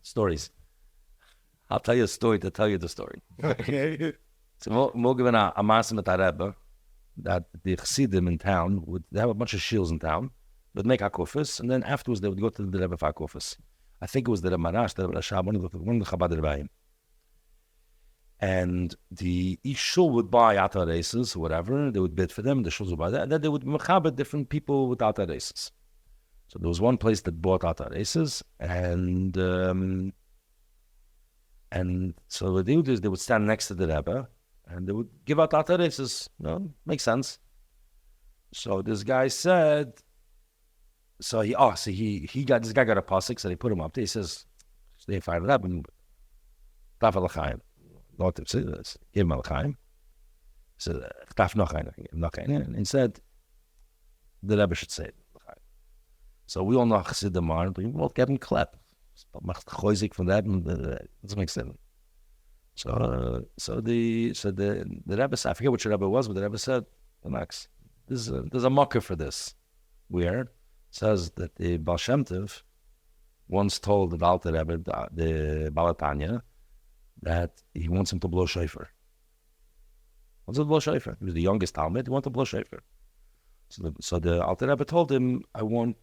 Stories. I'll tell you a story to tell you the story. Okay. So we'll give a mass with a Rebbe that the Chassidim in town they have a bunch of shields in town. They'd make hakufas, and then afterwards they would go to the Rebbe for hakufas. I think it was the Menashe, the Rashab, one of the Chabad Rebbeim. And each shul would buy atar races or whatever. They would bid for them. The shuls would buy that. And then they would mechabed different people with atar races. So there was one place that bought atar races, and so what they would do is they would stand next to the Rebbe, and they would give out atar races. No, makes sense. So this guy said, he got this guy got a pasuk, so they put him up there. He says, they fired it up and tafel l'chaim. Lord him say this, give him l'chaim. He said, taf noch einer, and he said, the Rebbe should say it. So we all know Chassidim are, but well, give him clap. Macht choizik from that, and doesn't make sense. So the Rebbe said, I forget which Rebbe it was, but the Rebbe said, Max, there's a mocker for this. Where it says that the Baal Shem Tov once told the Alter Rebbe, the Balatanya, that he wants him to blow shofar. He wants to blow shofar. He was the youngest Talmud. He wanted to blow shofar. So the Alter Rebbe told him, I want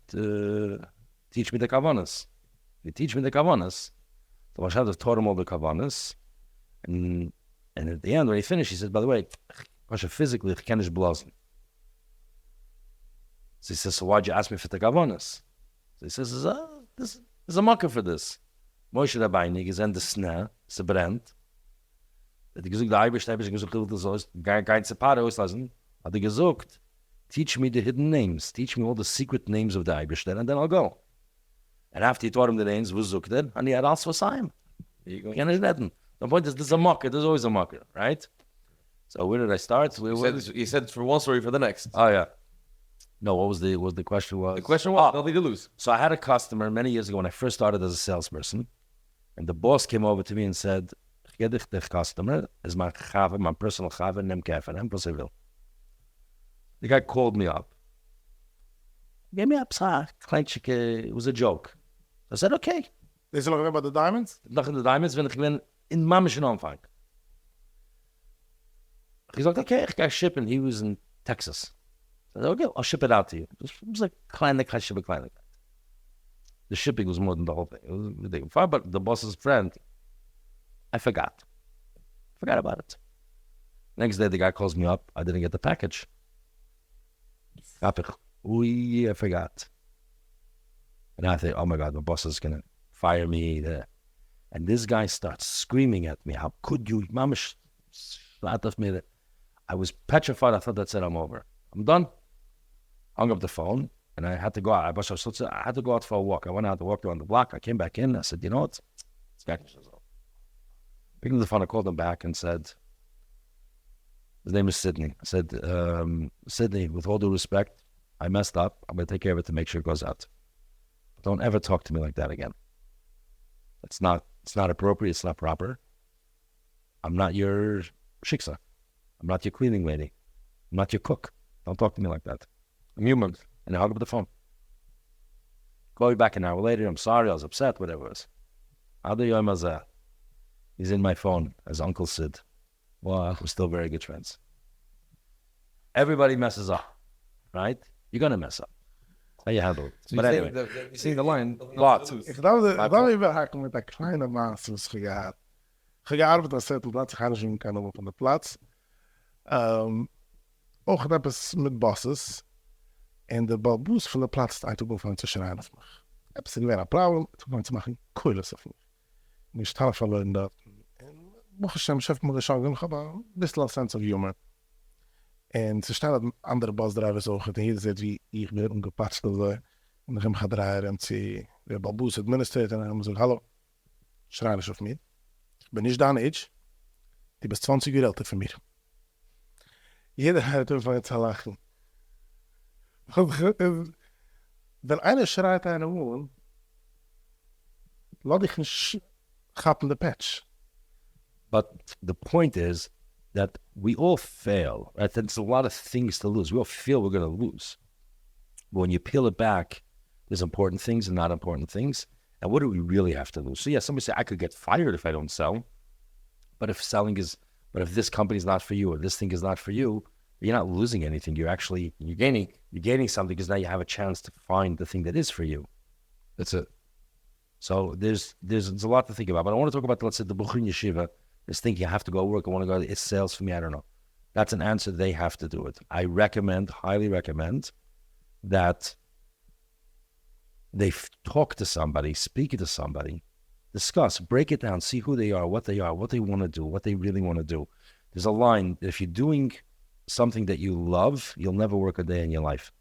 teach me the Kavanas. You teach me the kavanas. So Moshe has taught him all the kavanas. And at the end, when he finished, he said, by the way, Moshe, physically, ich kann nicht blasen. So he says, so why'd you ask me for the kavanas? So he says, this is a marker for this. Moshe Rabbeinu is in the snare, it's a brand. Hat gesagt, der Eibisch gesagt, das ist kein Separate auslassen. Hat gesagt, teach me the hidden names. Teach me all the secret names of the Eibisch, and then I'll go. And after he taught him the names, was Zukter, and he had also Saim. You can't retten. The point is, there's a marker. There's always a marker, right? So where did I start? You said it's for one story for the next. Oh, yeah. No, what was the question? The question was, nothing to lose. So I had a customer many years ago when I first started as a salesperson, and the boss came over to me and said, the customer is my personal chava, nem kefen, plus I will. The guy called me up. Gave me a it was a joke. I said, okay. Deze nog about the diamonds? Nach in the diamonds, wenn ich bin in mamischen Anfang. He said, okay, ich kann shippen. He was in Texas. I said, okay, I'll ship it out to you. It was like Kleinigkeit, ship a Kleinigkeit. The shipping was more than the whole thing. It was ridiculous. But the boss's friend, I forgot about it. Next day, the guy calls me up. I didn't get the package. I forgot. And I think, oh my God, my boss is going to fire me. And this guy starts screaming at me. How could you? I was petrified. I thought that's it. I'm over. I'm done. Hung up the phone. And I had to go out. I had to go out for a walk. I went out to walk around the block. I came back in. I said, you know what? Picked up the phone. I called him back and said, his name is Sydney. I said, Sydney, with all due respect, I messed up. I'm going to take care of it to make sure it goes out. Don't ever talk to me like that again. It's not appropriate. It's not proper. I'm not your shiksa. I'm not your cleaning lady. I'm not your cook. Don't talk to me like that. I'm human. And I hung up the phone. Call me back an hour later. I'm sorry. I was upset. Whatever it was. He's in my phone as Uncle Sid. Well, we're still very good friends. Everybody messes up, right? You're going to mess up. How you handle it. So But anyway. You see the line. Lots. Ik dacht even haken met dat kleine maas was gehad. Gearbeitet aan certain plaats, ik ga dus een kan op de plaats. Ook heb ik met bosses. En de balboes van de plaats staat ook van te schrijven of me. Heb ze weer een probleem, toen kwam ze maken koeles of me. Nu is het half verloren dat. En mocht Hashem, chef moet gaan, ik heb een beetje sense of humor. En ze staan dat een andere busdrijver ogen. En hier zit wie hier weer ongepatst. En dan gaan we draaien en ze de balboes administrator. En dan zeggen, hallo, schrijven of me. Ik ben niet dan age. Die best 20 uur älter voor mij. Jeder hat angefangen zu lachen. Wenn einer schreit einen Wohn, lass ich nicht schappen the patch. But the point is that we all fail, right? There's a lot of things to lose. We all feel we're going to lose. But when you peel it back, there's important things and not important things. And what do we really have to lose? So yeah, somebody say, I could get fired if I don't sell. But if this company is not for you or this thing is not for you, you're not losing anything. You're gaining something because now you have a chance to find the thing that is for you. That's it. So there's a lot to think about. But I want to talk about, let's say, the Bukhrin Yeshiva is thinking, I have to go work. I want to go, it's sales for me. I don't know. That's an answer. They have to do it. I highly recommend that they talk to somebody, speak to somebody, discuss, break it down, see who they are, what they want to do, what they really want to do. There's a line that if you're doing something that you love, you'll never work a day in your life.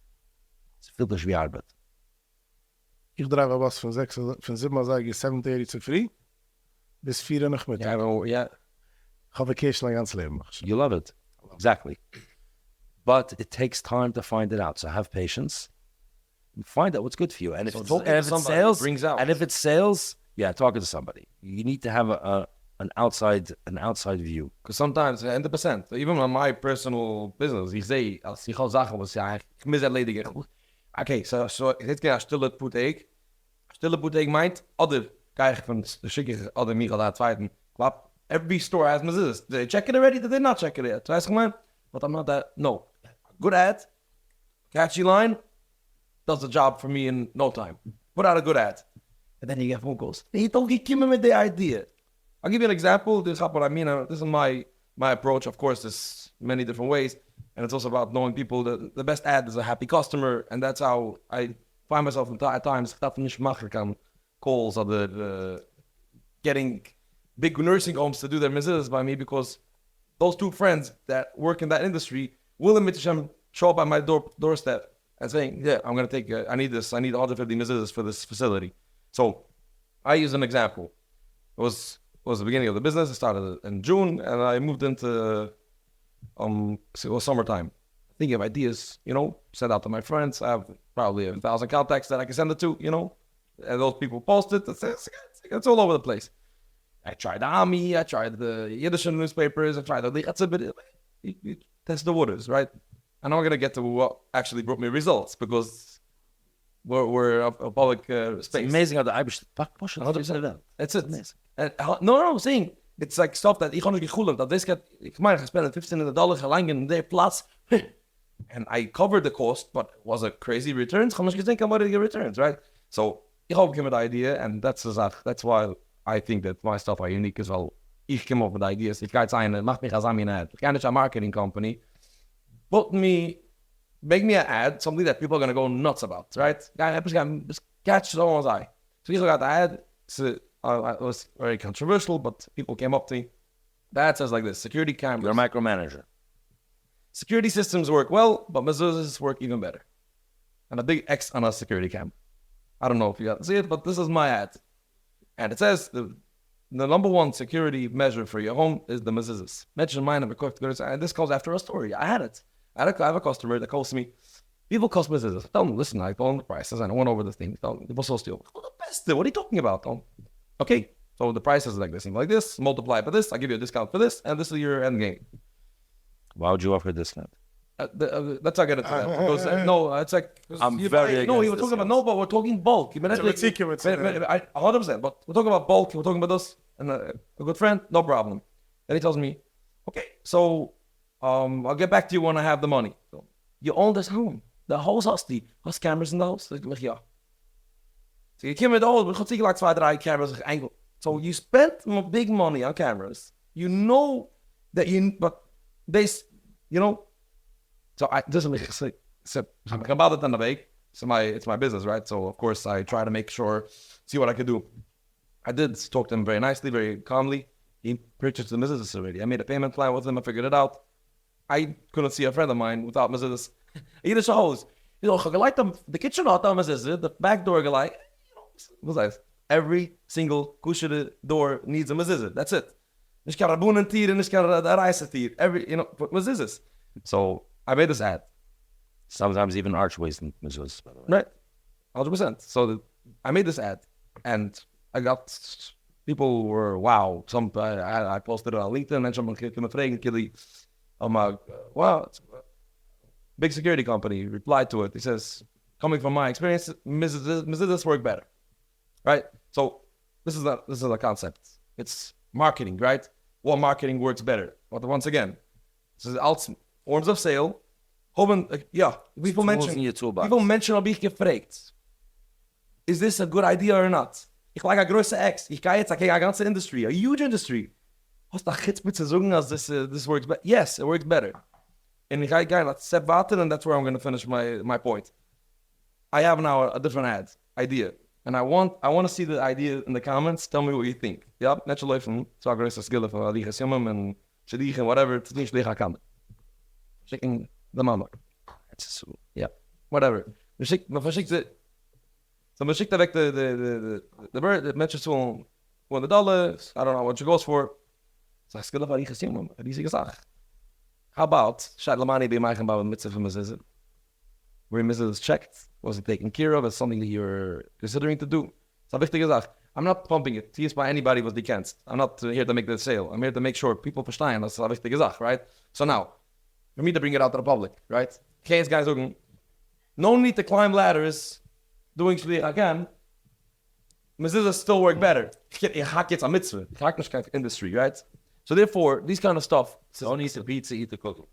It's veel te schwer arbeit. Ich dreibe was von 7 sage ich 7:30 zu früh bis 4 nach Mittag. Yeah. Ich habe Vacation mein ganzes Leben. You love it. Exactly. But it takes time to find it out. So have patience and find out what's good for you. And if it's sales, yeah, talking to somebody. You need to have an outside view. Because sometimes, 100%, even on my personal business, ik zei, als ik al zagen was, ja, ik mis dat ledig. Okay, so dit keer stille poeteek. Stille poeteek meint, other krijg van de schikker, other Michael daar tweeten. Klap, every store has this. They check it already, did they not check it yet? Toen zei ik, but I'm not that, no. Good ad, catchy line, does the job for me in no time. Put out a good ad. And then you get phone calls. He don't give me the idea. I'll give you an example. This is what I mean. This is my approach. Of course, there's many different ways. And it's also about knowing people. The best ad is a happy customer. And that's how I find myself at times calls or the getting big nursing homes to do their mezuzahs by me, because those two friends that work in that industry will show up at my doorstep and saying, yeah, I'm going to take, I need this. I need 150 mezuzahs for this facility. So I use an example. It was the beginning of the business. It started in June, and I moved into, it was summertime. Thinking of ideas, send out to my friends. I have probably 1,000 contacts that I can send it to, and those people post it. It's all over the place. I tried the Ami, I tried the Yiddish newspapers, I tried the Ligatze, but you test the waters, right? And I'm going to get to what actually brought me results, because we're a public space. It's amazing how the Irish fuck push 100%. That's it. Amazing. And, no, I'm saying it's like stuff that ich nicht geholt that this get, ich meine, I spent $1,500 gelang in their plus, and I covered the cost, but it was a crazy returns. I'm not think about the returns, right? So ich hope give me the idea, and that's why I think that my stuff are unique as well. Ich come up with ideas. Ich kann sagen, mach mich als an ad. Ich kann nicht a marketing company. Make me an ad, something that people are going to go nuts about, right? Just catch someone's eye. So I got the ad. It was very controversial, but people came up to me. The ad says like this: security cameras. You're a micromanager. Security systems work well, but mezuzahs work even better. And a big X on a security cam. I don't know if you got to see it, but this is my ad. And it says the number one security measure for your home is the mezuzahs. Mention mine and this comes after a story. I have a customer that calls me. People cost mezuzahs. Tell them, listen, I told them the prices and I went over the thing. It was so still. What are you talking about? Okay, so the price is like this, multiply by this, I give you a discount for this, and this is your end game. Why would you offer a discount? Let's not get into that. Because, it's like... I'm very No, he was talking about... but we're talking bulk. 100%. But we're talking about bulk, we're talking about this, and a good friend, no problem. And he tells me, okay, so I'll get back to you when I have the money. So, you own this home. The house has cameras in the house. Yeah. So you came with all, but you like 2-3 cameras angle. So you spent big money on cameras. You know that but this, So this is about it on the week. So it's my business, right? So of course I try to make sure, see what I could do. I did talk to him very nicely, very calmly. He purchased the mezuzahs already. I made a payment plan with him. I figured it out. I couldn't see a friend of mine without mezuzahs. Yiddish house. Gelijk the kitchen had mezuzah, the back door gelijk. Every single kusher door needs a mezuzah. That's it. Nish kan rabunen tier and nish kan reise tier. Mezuzahs. So I made this ad. Sometimes even archways and mezuzahs. Right. 100%. So I made this ad, and I got people were wow. I posted it on LinkedIn, and someone came to me, wow, it's a big security company replied to it. He says, coming from my experience, mezuzahs work better, right? So this is a concept. It's marketing, right? What marketing works better? But once again, this is forms of sale. People mention ob ich gefragt. Is this a good idea or not? Ich like a große X. Ich gehe jetzt a ganze industry, a huge industry. Hast du Chitzpe zu sagen, as this works better? Yes, it works better. And ich gehe a step weiter, and that's where I'm going to finish my point. I have now a different idea. And I want to see the idea in the comments. Tell me what you think. Ja, net zo leuk van zo'n grote skillen van die gesimmen en shadieg en whatever. Het is niet slecht kan. Chicken the mama. It's so. Yeah, whatever. Maar verschikt de. So verschikt weg de bird. The matches zo'n $100. I don't know what it goes for. So skillen van die gesimmen. Die is gezag. How about Shadlamani be my gebouw met z'n mezuzah? Where mezuzah is checked. Was it taken care of? It's something that you're considering to do. So wichtige Sache. I'm not pumping it. It's by anybody was against. I'm not here to make the sale. I'm here to make sure people verstehen. That's a wichtige Sache, right? So now, for me to bring it out to the public, right? Case guys looking. No need to climb ladders. Doing shliach again. Mezuzahs still work better. Ich hack jetzt a mitzvah. Ich hack nicht industry, right? So therefore, these kind of stuff. Don't eat the pizza, eat the cookie.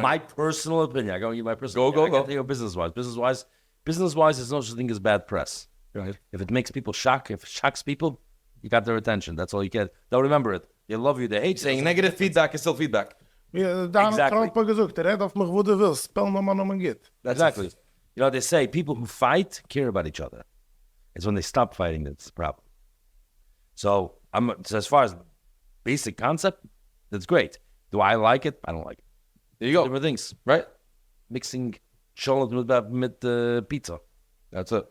My personal opinion. I go you my personal. Go. Business wise. Business-wise, there's no such thing as bad press. Right. If it makes people shock, if it shocks people, you got their attention. That's all you get. They'll remember it. They love you, they hate you. Saying negative feedback is still feedback. Ja, Donald Exactly. Trump hat gesagt, red auf mich, wo du willst. Spell no man, no man geht. Exactly. You know, they say people who fight care about each other. It's when they stop fighting that's the problem. So as far as basic concept, that's great. Do I like it? I don't like it. There you go. Different things. Right? Mixing shallot with pizza. That's it.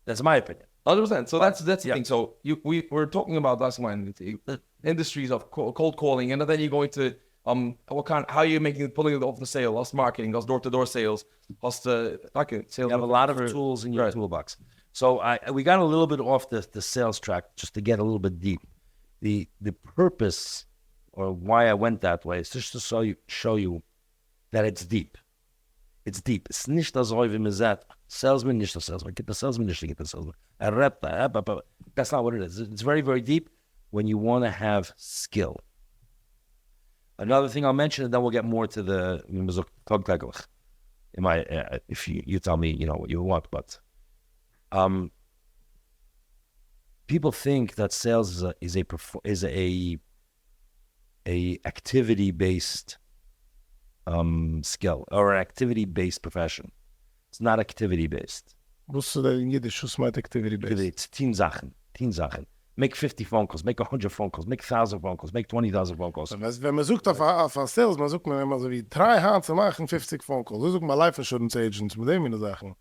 That's my opinion. 100%. So that's the yeah. thing. So we're talking about that's when the industries of cold calling, and then you're going to how you're pulling it off the sale, as marketing, as door-to-door sales, as the sales. You have a lot of tools in your toolbox. So we got a little bit off the sales track just to get a little bit deep. The purpose or why I went that way is just to show you that it's deep. It's deep. It's nicht das wie man sagt, salesman, nicht the salesman. Get the salesman, nicht get the salesman. That's not what it is. It's very, very deep when you want to have skill. Another thing I'll mention, and then we'll get more to the if you tell me, you know, what you want, but people think that sales is a activity based skill or an activity based profession. It's not activity based. Wusst du in Yiddish, was meint activity based? It's 10 Sachen. Make 50 phone calls, make 100 phone calls, make 1,000 phone calls, make 20,000 phone calls. Wenn man sucht auf Sales, man sucht man immer so wie 3 Hand zu machen, 50 Phone Calls. So sucht man Life Insurance Agents mit dem Sachen.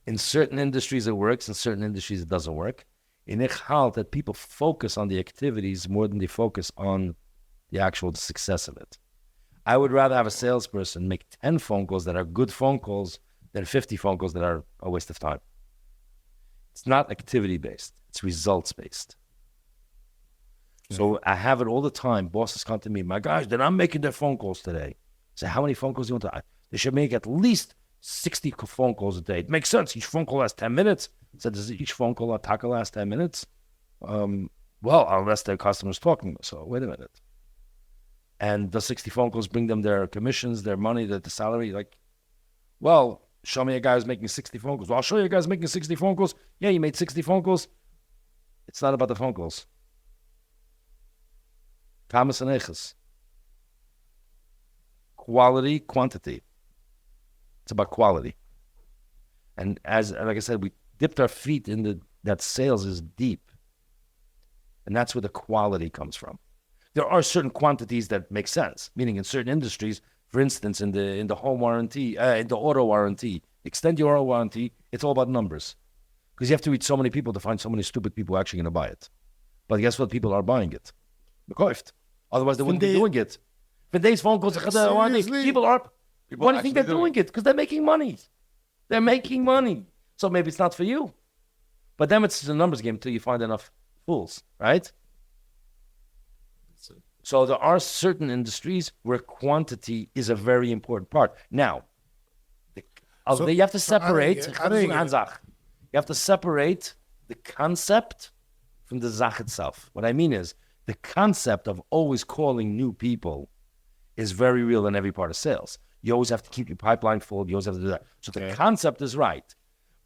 In certain industries it works, in certain industries it doesn't work. In ich halt that people focus on the activities more than they focus on the actual success of it. I would rather have a salesperson make 10 phone calls that are good phone calls than 50 phone calls that are a waste of time. It's not activity-based. It's results-based. Yeah. So I have it all the time. Bosses come to me, my guys, they're not making their phone calls today. I say, how many phone calls do you want to? They should make at least 60 phone calls a day. It makes sense. Each phone call lasts 10 minutes. I said, does each phone call last 10 minutes? Well, unless their customer's talking. So wait a minute. And the 60 phone calls bring them their commissions, their money, the salary. Like, well, show me a guy who's making 60 phone calls. Well, I'll show you a guy's making 60 phone calls. Yeah, you made 60 phone calls. It's not about the phone calls. Kamas and Eches. Quality, quantity. It's about quality. And like I said, we dipped our feet in that sales is deep. And that's where the quality comes from. There are certain quantities that make sense, meaning in certain industries, for instance, in the home warranty, in the auto warranty, extend your auto warranty, it's all about numbers. Because you have to reach so many people to find so many stupid people actually going to buy it. But guess what? People are buying it. Gekauft. Otherwise, they wouldn't be doing it. For days phone calls, people are. Why do you think they're doing it? Because they're making money. They're making money. So maybe it's not for you. But then it's a numbers game until you find enough fools, right? So there are certain industries where quantity is a very important part. Now, you have to separate. You have to separate the concept from the Zach itself. What I mean is, the concept of always calling new people is very real in every part of sales. You always have to keep your pipeline full. You always have to do that. So the concept is right.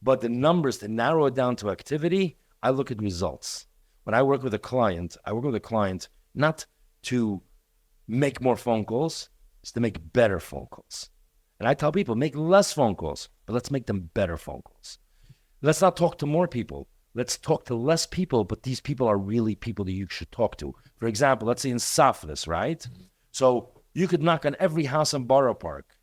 But the numbers, to narrow it down to activity, I look at results. When I work with a client, not to make more phone calls, it's to make better phone calls. And I tell people, make less phone calls, but let's make them better phone calls. Let's not talk to more people. Let's talk to less people, but these people are really people that you should talk to. For example, let's say in Saflis, right? Mm-hmm. So you could knock on every house in Borough Park.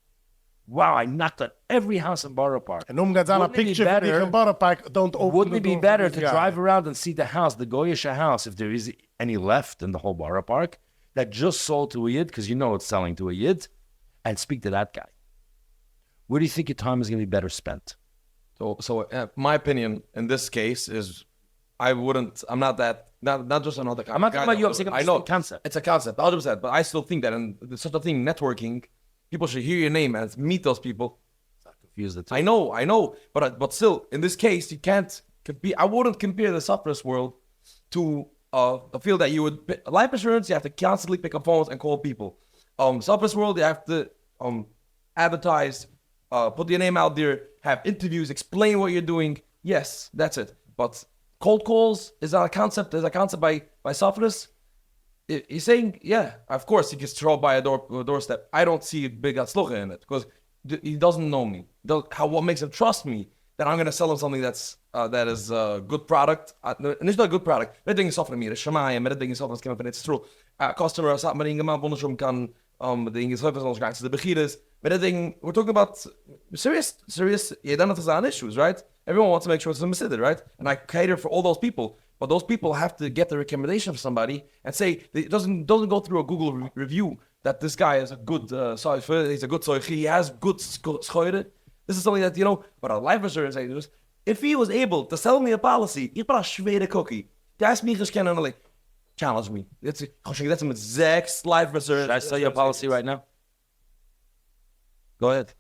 Wow, I knocked on every house in Borough Park. And a picture in Borough Park, don't open. Wouldn't it be better to drive around and see the house, the Goyish house, if there is any left in the whole Borough Park, that just sold to a Yid, because you know it's selling to a Yid, and speak to that guy? Where do you think your time is going to be better spent? So my opinion in this case is, I'm not just another guy. I'm not talking about you, I'm saying a concept. It's a concept, 100%, but I still think that in such a thing, networking, people should hear your name and meet those people. Confuse the two. I know, but still, in this case, you can't compare. I wouldn't compare the software world to a field that you would. Life insurance, you have to constantly pick up phones and call people. Software world, you have to advertise put your name out there, have interviews, explain what you're doing. Yes, that's it. But cold calls is a concept. Is a concept by softness. He's saying, yeah, of course he gets thrown by a doorstep. I don't see a big atzlucha in it because he doesn't know me. What makes him trust me that I'm gonna sell him something that is a good product. And it's not a good product. Met dingen software meer, Shemai, met dingen software kan het true. Customer zat met dingen maar wondersum kan de dingen software ons gaan de beginners. Met dat ding, we're talking about serious. Yeah, then it's on issues, right? Everyone wants to make sure it's considered, right? And I cater for all those people. But those people have to get the recommendation of somebody and say it doesn't go through a Google review that this guy is a good he's a good he has good schoide. This is something that, you know, but a life insurance agent, if he was able to sell me a policy, ich bin a schwere cookie. Der ist mich geskennen und challenge me. That's mit 6 life insurance. Should I sell you a policy right now? Go ahead.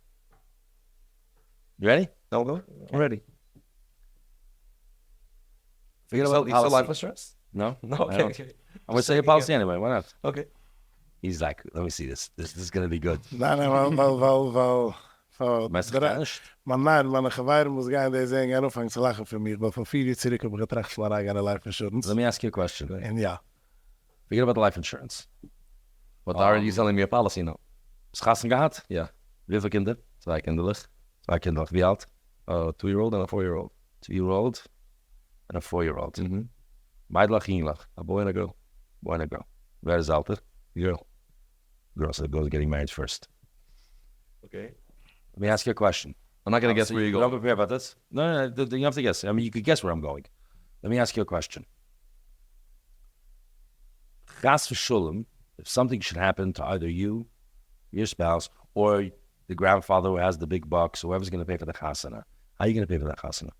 You ready? No, go. I'm ready. Forget You about sell policy. life insurance? No? No, I okay, don't. okay. I'm going to sell you a policy anyway. Why not? Okay. He's like, let me see this. This is going to be good. Nein, weil Meinst du Spanisch? meine Geweihren muss gehen, die sagen, anfangen zu lachen für mich, weil von 4 Jahren zurück habe ich getracht von einer Life Insurance. Let me ask you a question. Und ja. Forget about the life insurance. But are you selling me a policy now? Schassen gehad? Ja. Wie viele Kinder? 2 kinderlich. 2 kinderlich. Wie alt? 2-year-old and a 4-year-old. 2-year-old and a 4-year-old. Mm-hmm. Meidlach, Jinglach. A boy and a girl. Boy and a girl. Wer is alter? Girl. Girl, so the girl's getting married first. Okay. Let me ask you a question. I'm not going to guess where you Don't go. prepare about this. No, you have to guess. I mean, you could guess where I'm going. Let me ask you a question. Chas v'shulim, if something should happen to either you, your spouse, or the grandfather who has the big bucks, whoever's going to pay for the chasana, how are you going to pay for that chasana?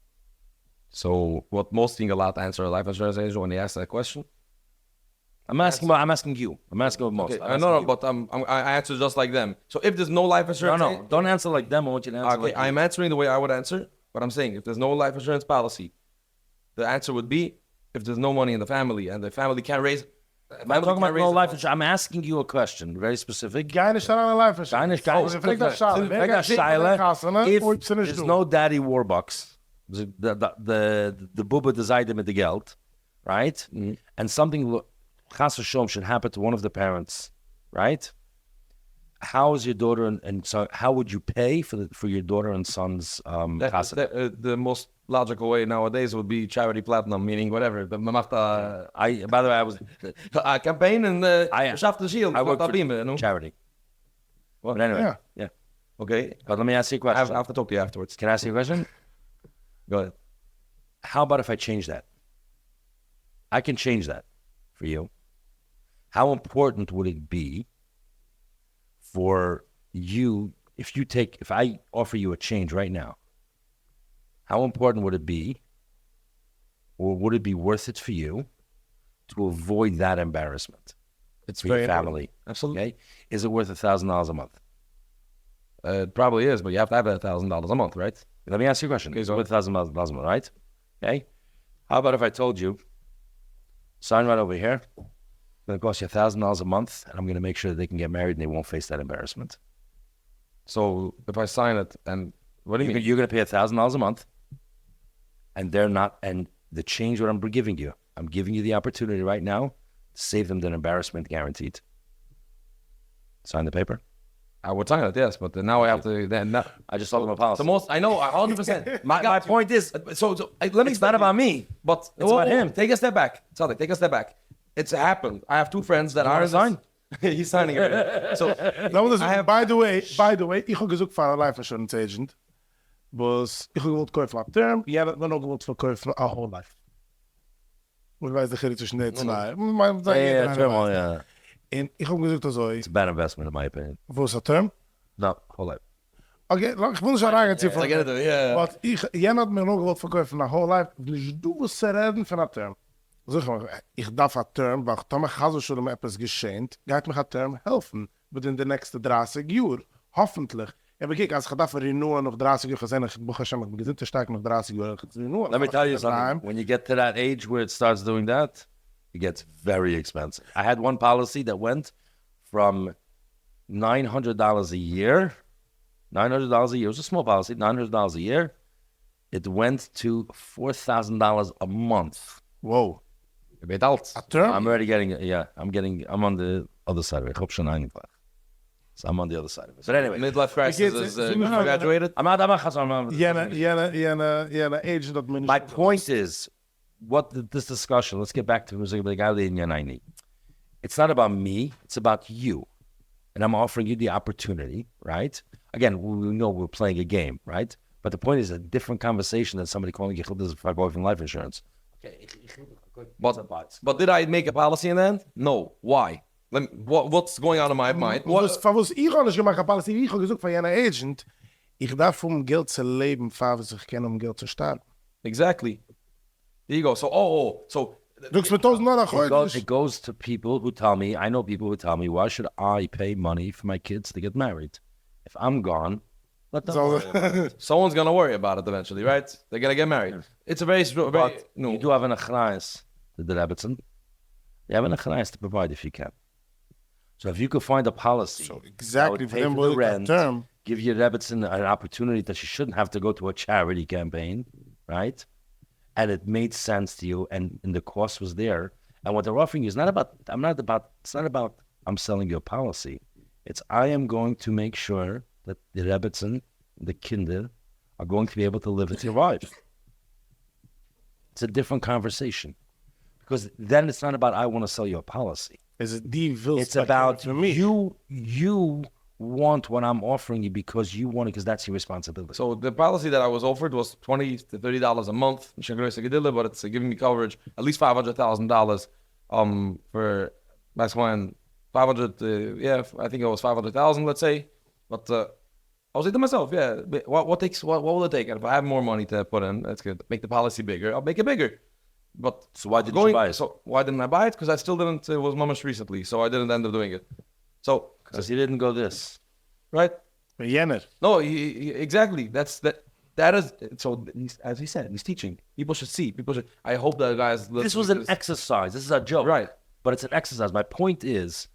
So what most thing allowed to answer a life insurance agent when they ask that question? I'm asking you. I'm asking most. Okay. No, but I answer just like them. So if there's no life insurance, No, don't answer like them. I want you to answer Okay, like I'm answering the way I would answer, but I'm saying if there's no life insurance policy, the answer would be if there's no money in the family and the family can't raise. I'm talking about no life insurance. I'm asking you a question, very specific. Geine ist an Life Insurance. Geine. Also, fragt das Schale. Wer Frag das geht Scheile. Kassene, If ob sie nicht there's tun. no daddy warbucks, the Bubba decided with the geld, right? And something chas v'sholom should happen to one of the parents, right? How is your daughter and son? How would you pay for your daughter and son's chasana? The most logical way nowadays would be charity platinum, meaning whatever. But man macht By the way, I was a campaign and schafft the shield. I work for no? charity. But anyway, yeah. Okay. But let me ask you a I question. have to talk to you afterwards. Can I ask you a question? Go ahead. How about if I change that? I can change that for you. How important would it be for you if I offer you a change right now? How important would it be, or would it be worth it for you to avoid that embarrassment? It's for very your family. Absolutely. Okay, is it worth $1,000 a month? It probably is, but you have to have $1,000 a month, right? Let me ask you a question. Okay, It's go worth $1,000 a month, right? Okay. How about if I told you, sign right over here. It's going to cost you $1,000 a month, and I'm going to make sure that they can get married and they won't face that embarrassment. So if I sign it, and what do you mean? You're going to pay $1,000 a month, and they're not. And the change what I'm giving you, I'm giving you the opportunity right now to save them that embarrassment, guaranteed. Sign the paper. I would sign it, yes, but then now I have to. Then now, I just told them a policy. the most I know, 100%. My point is, So let me. it's not about me. But It's about him. Take a step back. Sorry, take a step back. It's happened. I have 2 friends that are sign? He's signing it. So By the way, ich habe gesucht von einer Life Insurance Agent, was ich habe gewollt kaufen ab Term, ich habe noch gewollt verkaufen a Whole Life. Ich weiß nicht, zwischen den zwei. Yeah. En ich habe gesucht also, It's a bad investment, in my opinion. wo ist der Term? No, hold up. Okay, ich will nicht sagen, I get it, yeah. aber jen hat mir noch gewollt verkaufen a Whole Life, ich du was reden von a Term. Zeg maar, ich darf a Term, weil Tom Chazo schon etwas geschehen, geht mich a Term helfen, within the next 30 Jahr, hoffentlich. Aber kijk, als ich darf renewen noch 30 Jahr, gesehen, ich buche schon, ich bin stark noch 30 Jahr, renewen. Let me tell you something. When you get to that age where it starts doing that, it gets very expensive. I had one policy that went from $900 a year $900 a year. It was a small policy, $900 a year. It went to $4,000 a month. Whoa. Je weet alt. A term? I'm already getting it. Yeah, I'm on the other side of it. Ik hoop schon eingeklaagd. So I'm on the other side of it. But anyway, Midlife crisis is graduated. I'm not. Yeah, agent administration. My point is, this discussion, let's get back to it's not about me, it's about you. And I'm offering you the opportunity, right? Again, we know we're playing a game, right? But the point is a different conversation than somebody calling you from life insurance. Okay. But did I make a policy in the end? No. Why? What's going on in my mind? Was ich habe nicht gemacht, eine Policy, ich habe gesagt von jener Agent, ich darf Geld zu leben, falls ich kann Geld zu sterben. Exactly. There you go. So Du kannst mit $1,000 it goes to people who tell me, I know people who tell me, why should I pay money for my kids to get married? If I'm gone, let them worry about it. Someone's gonna worry about it eventually, right? They're gonna get married. It's a very You do have an achrayas to the Rebbetzin. You have an achrayas to provide if you can. So if you could find a policy So exactly, that would pay for for the them, rent, term. give your Rebbetzin an opportunity that she shouldn't have to go to a charity campaign, right? And it made sense to you, and the cost was there. And what they're offering you is not about I'm selling you a policy. It's I am going to make sure that the Rebbetzin, the Kinder, are going to be able to live and survive. It's a different conversation. Because then it's not about I want to sell you a policy. It's about you want what I'm offering you because you want it, because that's your responsibility. So the policy that I was offered was $20 to $30 a month, but it's giving me coverage at least $500,000 for that's when 500 I think it was 500,000, let's say. But I was like to myself, what will it take? And if I have more money to put in, that's good. Make the policy bigger, I'll make it bigger. But So why didn't you buy it? So why didn't I buy it? Because I still didn't. It was mamash recently, so I didn't end up doing it. So Because he didn't go this. right? Jener. No, exactly. That is. So as he said, he's teaching. People should see. People should. I hope that guys. This was an exercise. This is a joke. Right. But it's an exercise. My point is,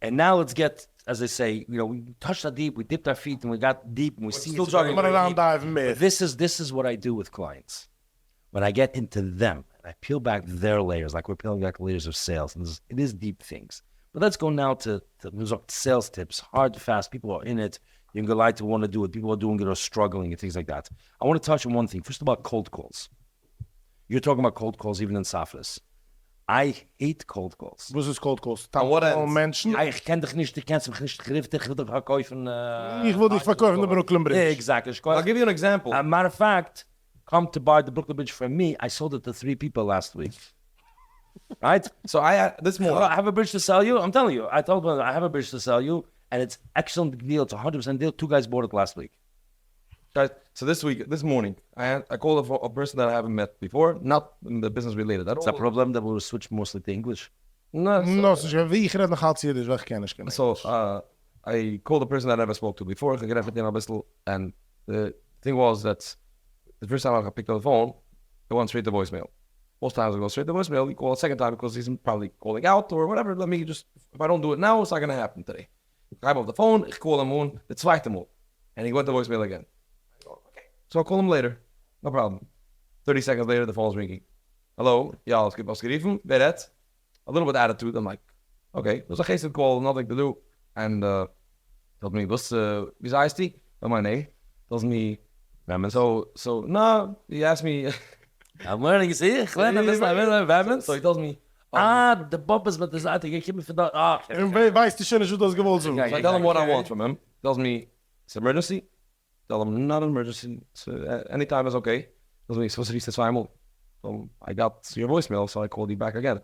and now let's get, as they say, we touched our deep, we dipped our feet, and we got deep, and we see still it's jogging very around deep. diving mid. This is what I do with clients. When I get into them, and I peel back their layers, like we're peeling back the layers of sales. And it is deep things. But let's go now to sales tips, hard, fast. People are in it. You can go like to want to do it. People are doing it or struggling and things like that. I want to touch on one thing. First about cold calls. You're talking about cold calls even in Safras. I hate cold calls. Was ist cold calls? On what end? Menschen. Ich kenne dich nicht, ich kenne dich nicht griftig, ich will dich verkaufen. Ich will dich verkaufen in Brooklyn Bridge. Yeah, exactly. I'll give you an example. Matter of fact, come to buy the Brooklyn Bridge from me. I sold it to 3 people last week. Right? So this morning. I have a bridge to sell you. I'm telling you. I told them I have a bridge to sell you, and it's excellent deal. It's 100% deal. 2 guys bought it last week. Guys, so this morning, I called a person that I haven't met before, not in the business related at It's a all. problem that we will switch mostly to English. No, Wie ich red noch halt hier, dus weg kennis kennen. so I called a person that I never spoke to before, and the thing was that the first time I picked up the phone, it went straight to voicemail. Most times it goes straight to voicemail. You call a second time because he's probably calling out or whatever. Let me just, if I don't do it now, it's not going to happen today. I have off the phone, I call him on, the zweite Mal, and he went to voicemail again. I go, okay. So I'll call him later. No problem. 30 seconds later, the phone's ringing. Hello? Ja, was geriefen? Wer dat? A little bit attitude. I'm like, okay. It was a geested call, nothing to do. And told me, wie heißt die? I'm like, nee. Tells me, so, no, he asked me. I'm learning, see? So he tells me, the bumpers met de Seite, ik heb me vandaag. Weißt du schon, dass du das gewollt so? so I tell him what I want from him. Tells me, it's emergency. Tell him, not an emergency. So, anytime is okay. Tells me, so zweimal. So I got your voicemail, so I called you back again.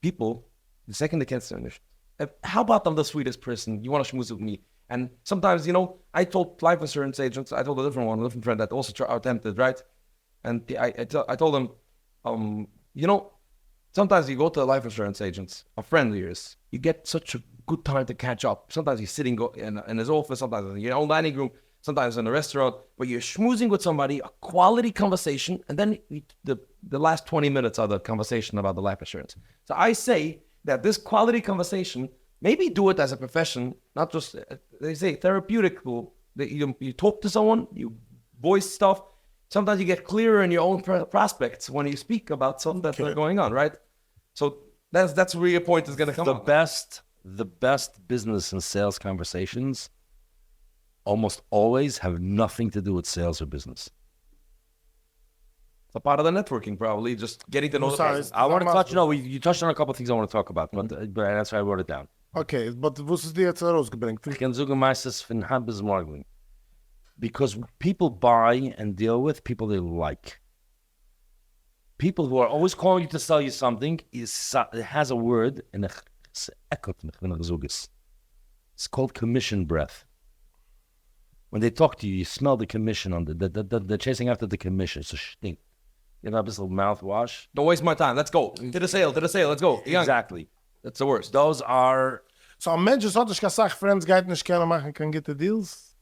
People, the second they can't stand it, how about I'm the sweetest person? You want to schmooze with me? And sometimes, I told life insurance agents, I told a different friend that also attempted, right? And I told him, sometimes you go to life insurance agents, a friend of yours, you get such a good time to catch up. Sometimes he's sitting in his office, sometimes in your own dining room, sometimes in a restaurant, but you're schmoozing with somebody, a quality conversation, and then the last 20 minutes are the conversation about the life insurance. So I say that this quality conversation maybe do it as a profession, not just, they say therapeutic. You talk to someone, you voice stuff. Sometimes you get clearer in your own prospects when you speak about something that's going on, right? So that's where your point is going to come. The best business and sales conversations almost always have nothing to do with sales or business. It's a part of the networking, probably, just getting to know the person. I want to touch, you touched on a couple of things I want to talk about, but that's why I wrote it down. Okay, but was ist dir jetzt herausgebringt? Ich kann sagen, meistens von Hand bis morgen. Because people buy and deal with people they like. People who are always calling you to sell you something, it has a word, and it's called commission breath. When they talk to you, you smell the commission on they're chasing after the commission. It's a stink. You know, this little mouthwash. Don't waste my time. Let's go. To the sale, let's go. Exactly. That's the worst. Those are... So ein Mensch ist ich kann sagen, Friends geht nicht gerne machen, kann get the deals?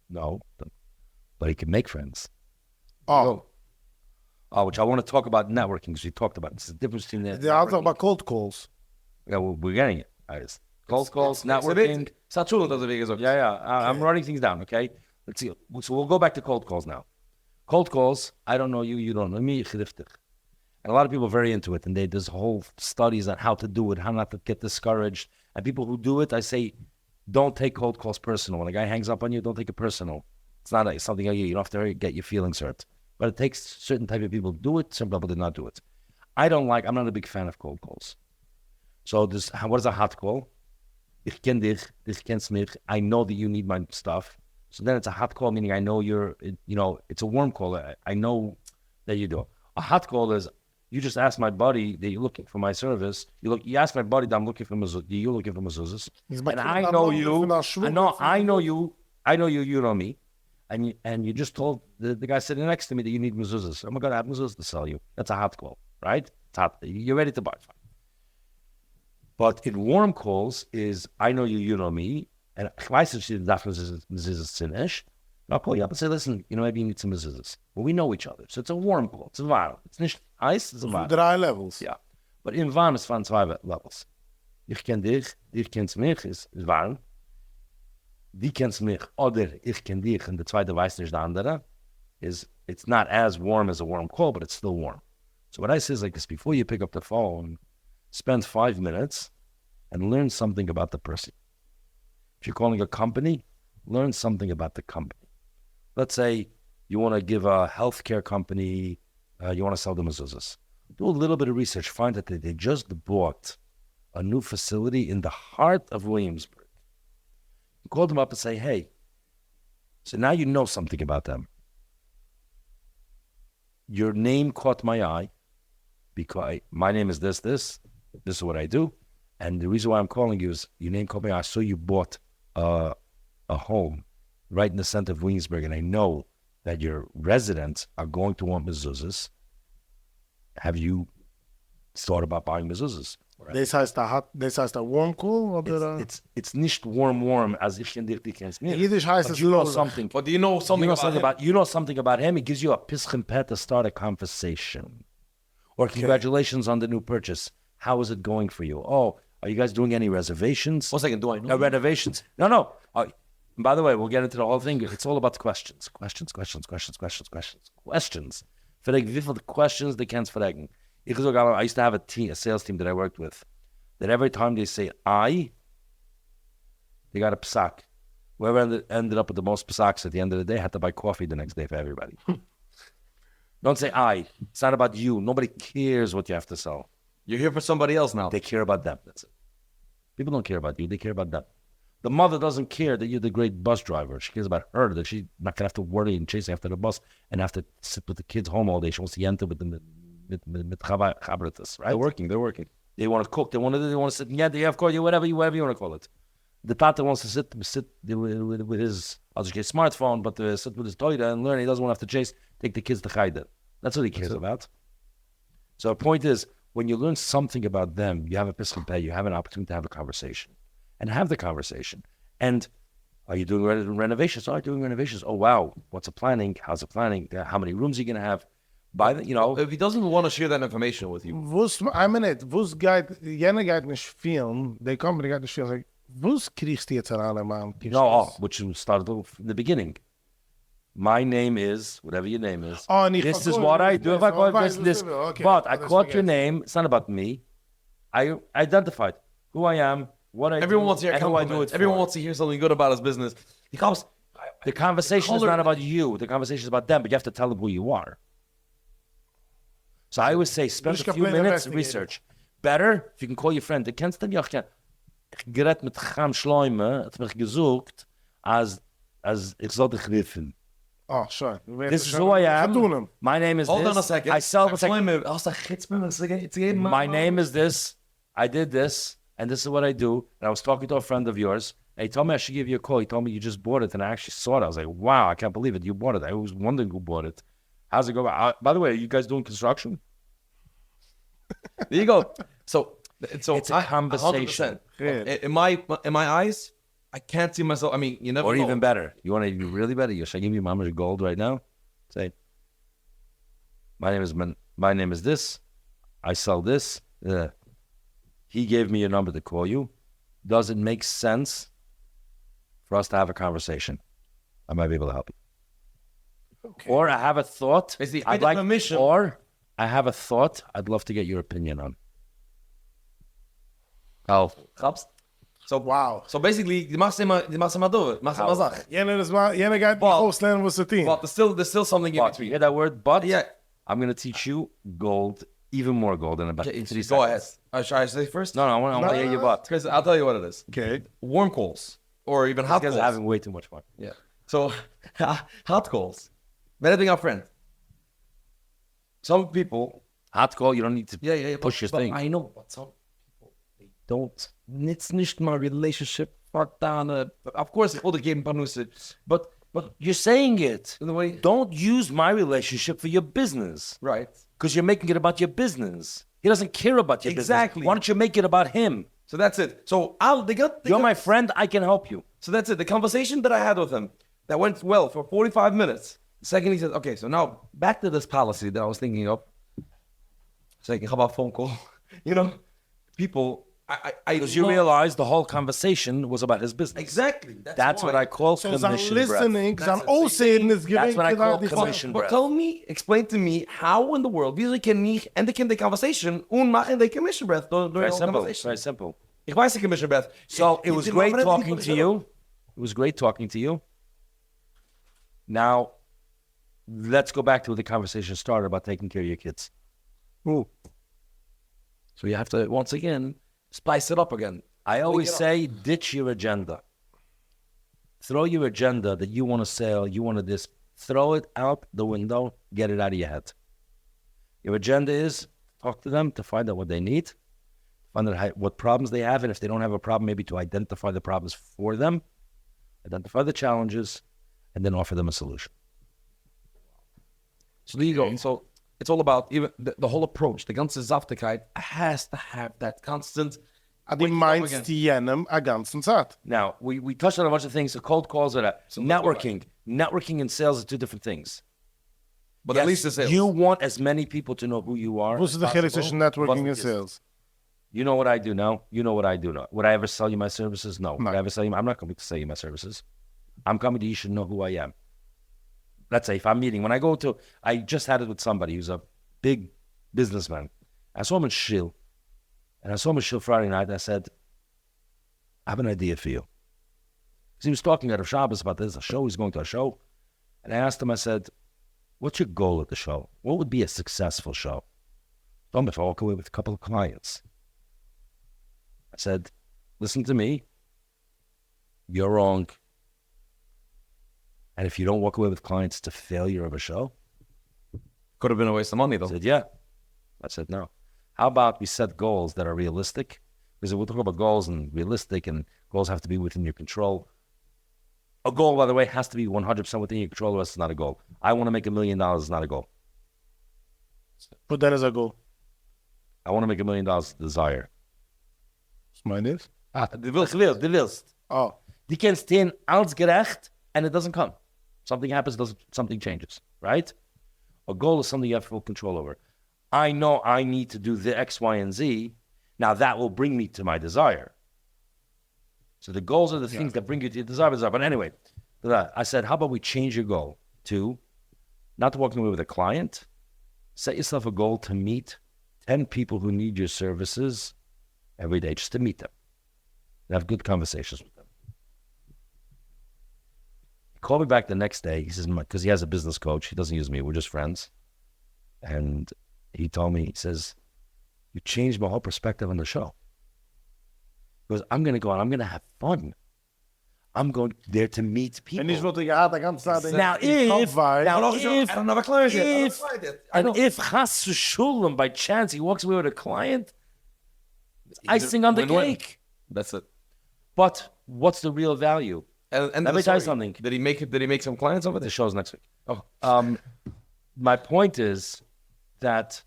No, but he can make friends. Oh. Which I want to talk about networking, because we talked about it. It's the difference between that. They are talking about cold calls. Yeah, we're getting it. Cold calls, networking. I'm writing things down, okay? Let's see. So we'll go back to cold calls now. Cold calls, I don't know you, you don't know me. And a lot of people are very into it, and there's whole studies on how to do it, how not to get discouraged. And people who do it, I say, don't take cold calls personal. When a guy hangs up on you, don't take it personal. It's not something you don't have to get your feelings hurt. But it takes certain type of people to do it, some people did not do it. I'm not a big fan of cold calls. So what is a hot call? Ich kenn dich, ich kennst mich, I know that you need my stuff. So then it's a hot call, meaning I know it's a warm call. I know that you do. A hot call is, you just ask my buddy that you're looking for my service. You ask my buddy that I'm looking for mezuzahs. You're looking for mezuzahs. And I know you. I know you. You know me. And you just told the guy sitting next to me that you need mezuzahs. Oh my God, I have mezuzahs to sell you. That's a hot call, right? It's hot. You're ready to buy. Fine. But in warm calls is, I know you, you know me. And I'll call you up and say, listen, maybe you need some mezuzahs. Well, we know each other. So it's a warm call. It's a warm. It's not ice, it's a warm. 3 levels. Yeah. But in warm is van 2 levels. Ich kenn dich, dich kennst mich, is warm. Die kennst mich, oder ich kenn dich, and the zweite weiß nicht der andere, it's not as warm as a warm call, but it's still warm. So what I say is like this: before you pick up the phone, spend 5 minutes and learn something about the person. If you're calling a company, learn something about the company. Let's say you want to give a healthcare company, you want to sell them mezuzahs. Do a little bit of research. Find that they just bought a new facility in the heart of Williamsburg. You call them up and say, hey, so now you know something about them. Your name caught my eye because my name is this is what I do. And the reason why I'm calling you is your name caught my eye. I saw you bought a home right in the center of Williamsburg, and I know that your residents are going to want mezuzahs. Have you thought about buying mezuzahs? Right. Das heißt a warm call? Oder? It's nicht warm as ich kenn dich kennst mich. Yiddish heißt es you know something. But do you know something about him? You know something about him. It gives you a pischem pet to start a conversation. Or congratulations on the new purchase. How is it going for you? Oh, are you guys doing any reservations? 1 second, do I know? Renovations. No. By the way, we'll get into the whole thing. It's all about questions. Questions. Frag wie viele questions they can't fragen. I used to have a sales team that I worked with, that every time they say I, they got a psak. Whoever ended up with the most psaks at the end of the day had to buy coffee the next day for everybody. Don't say I. It's not about you. Nobody cares what you have to sell. You're here for somebody else now. They care about them. That's it. People don't care about you. They care about them. The mother doesn't care that you're the great bus driver. She cares about her, that she's not going to have to worry and chase after the bus and have to sit with the kids home all day. She wants to enter with them. Right? They're working. They want to cook. They want to sit. Yeah, they have whatever you want to call it. The tata wants to sit with his smartphone, but sit with his toilet and learn. He doesn't want to have to take the kids to Chayda. That's what he cares about. So the point is, when you learn something about them, you have a pischem peh, you have an opportunity to have a conversation. And have the conversation. And are you doing renovations? I'm doing renovations. Oh, wow. What's the planning? How's the planning? How many rooms are you going to have? If he doesn't want to share that information with you. Jene geht nicht fühlen, the company geht nicht fühlen, like, Was kriegst du jetzt an einem Mann? No, which started off in the beginning. My name is, whatever your name is. Oh, nicht This is verkaufen, what I das do. ist If I so, call weiß, this, was this. du willst. Okay, But I das caught your vergessen. name. It's not about me. I identified who I am, what I Everyone do, wants to hear and who I do compliments. it Everyone for. wants to hear something good about his business. Because The conversation is color- not about you. The conversation is about them, but you have to tell them who you are. So I always say, spend Ich a few kann minutes investigating. research. Better, if you can call your friend. Du kennst den ja auch. Ich gerät mit Cham Schleume, hat mich gesucht, als ich soll dich riffen. Oh, schön. This is who I am. My name is hold this. on a second. I sell the My name is this. I did this, and this is what I do. And I was talking to a friend of yours, and he told me I should give you a call. He told me you just bought it, and I actually saw it. I was like, wow, I can't believe it. You bought it. I was wondering who bought it. How's it go? By the way, are you guys doing construction? There you go. So It's a conversation. 100%. In my eyes, I can't see myself. I mean, you never Or know. even better. You want to be really better? Should I give you mama's gold right now? Say, my name is this. I sell this. He gave me your number to call you. Does it make sense for us to have a conversation? I might be able to help you. Okay. Or I have a thought. Basically, I'd with like, permission. or I have a thought I'd love to get your opinion on. Oh, Graps? So Wow. So basically, die machst immer durch. Machst immer Sache. Jener geht But- auslernen, was es tun. But there's still something in but, you between. hear that word? But Yeah. I'm going to teach you gold, even more gold in about Okay, 3 go ahead. seconds. Should I say first? No, I want to hear your butt. Chris, I'll tell you what it is. Okay. Warm calls. Or even hot These calls. guys are having way too much fun. Yeah. So, hot calls. Anything our friend. Some people, Hot call, you don't need to yeah, push your but thing. I know, but some people, they don't. It's nicht my relationship. Fuck down. Of course, all the game panusse. But You're saying it. in the way, Don't use my relationship for your business right. because you're making it about your business. He doesn't care about your Exactly. business. Why don't you make it about him? So that's it. So You're my friend. I can help you. So that's it. The conversation that I had with him that went well for 45 minutes. The second he said, okay, so now back to this policy that I was thinking of. It's like, how about phone call? You know, people, Because you realize the whole conversation was about his business. Exactly. That's what I call So sein commission breath. listening, sein it. Aussehen ist That's what I call gering. commission But breath. tell me, explain to me how in the world, wieso kann ich endlich die conversation und machen die commission breath durch Very die simple. conversation? Very simple. Ich weiß die commission breath. So it was great talking to you. It was great talking to you. Now, let's go back to where the conversation started about taking care of your kids. Ooh. So you have to, once again, spice it up again. I always it up. say, ditch your agenda. Throw your agenda that you want to sell, you want to this, throw it out the window, get it out of your head. Your agenda is talk to them to find out what they need, find out what problems they have, and if they don't have a problem, maybe to identify the problems for them, identify the challenges, and then offer them a solution. So there you go. So it's all about even the whole approach. The ganze Saftigkeit has to have that constant. Die meinst die jenem a ganzen Zeit. Now, we touched on a bunch of things. So cold calls are that. So let's go back. Networking and sales are two different things. But at least the sales. You want as many people to know who you are. Was ist der Gehirn zwischen Networking and Sales? You know what I do now. You know what I do now. Would I ever sell you my services? No. Would I ever sell you? I'm not coming to sell you my services. I'm coming to you should know who I am. Let's say if I'm meeting, I just had it with somebody who's a big businessman. I saw him in Shil. And I saw him in Shil Friday night. I said, I have an idea for you. Because he was talking at a Shabbos about this, a show. He's going to a show. And I asked him, I said, what's your goal at the show? What would be a successful show? I told him if I walk away with a couple of clients. I said, listen to me. You're wrong. And if you don't walk away with clients, it's a failure of a show. Could have been a waste of money, I though. said, yeah. I said, no. How about we set goals that are realistic? Because we'll talk about goals and realistic, and goals have to be within your control. A goal, by the way, has to be 100% within your control, or else it's not a goal. I want to make $1 million, it's not a goal. But then is a goal. I want to make $1 million, desire. Was meint ist? Du willst. Oh. Die kannst stehen als gerecht, and it doesn't come. Something happens, something changes, right? A goal is something you have full control over. I know I need to do the X, Y, and Z. Now that will bring me to my desire. So the goals are the things that bring you to your desired. But anyway, I said, how about we change your goal to not walking away with a client? Set yourself a goal to meet 10 people who need your services every day, just to meet them and have good conversations with them. He called me back the next day. He says, because he has a business coach. He doesn't use me. We're just friends. And he told me, he says, you changed my whole perspective on the show. He goes, I'm going to go and I'm going to have fun. I'm going there to meet people. En is wat ik had, de ganze tijd. Now, if Chas Shulam, by chance, he walks away with a client, icing on the cake. That's it. But what's the real value? And let me tell you something. Did he make some clients over The there? show's next week. Oh, My point is that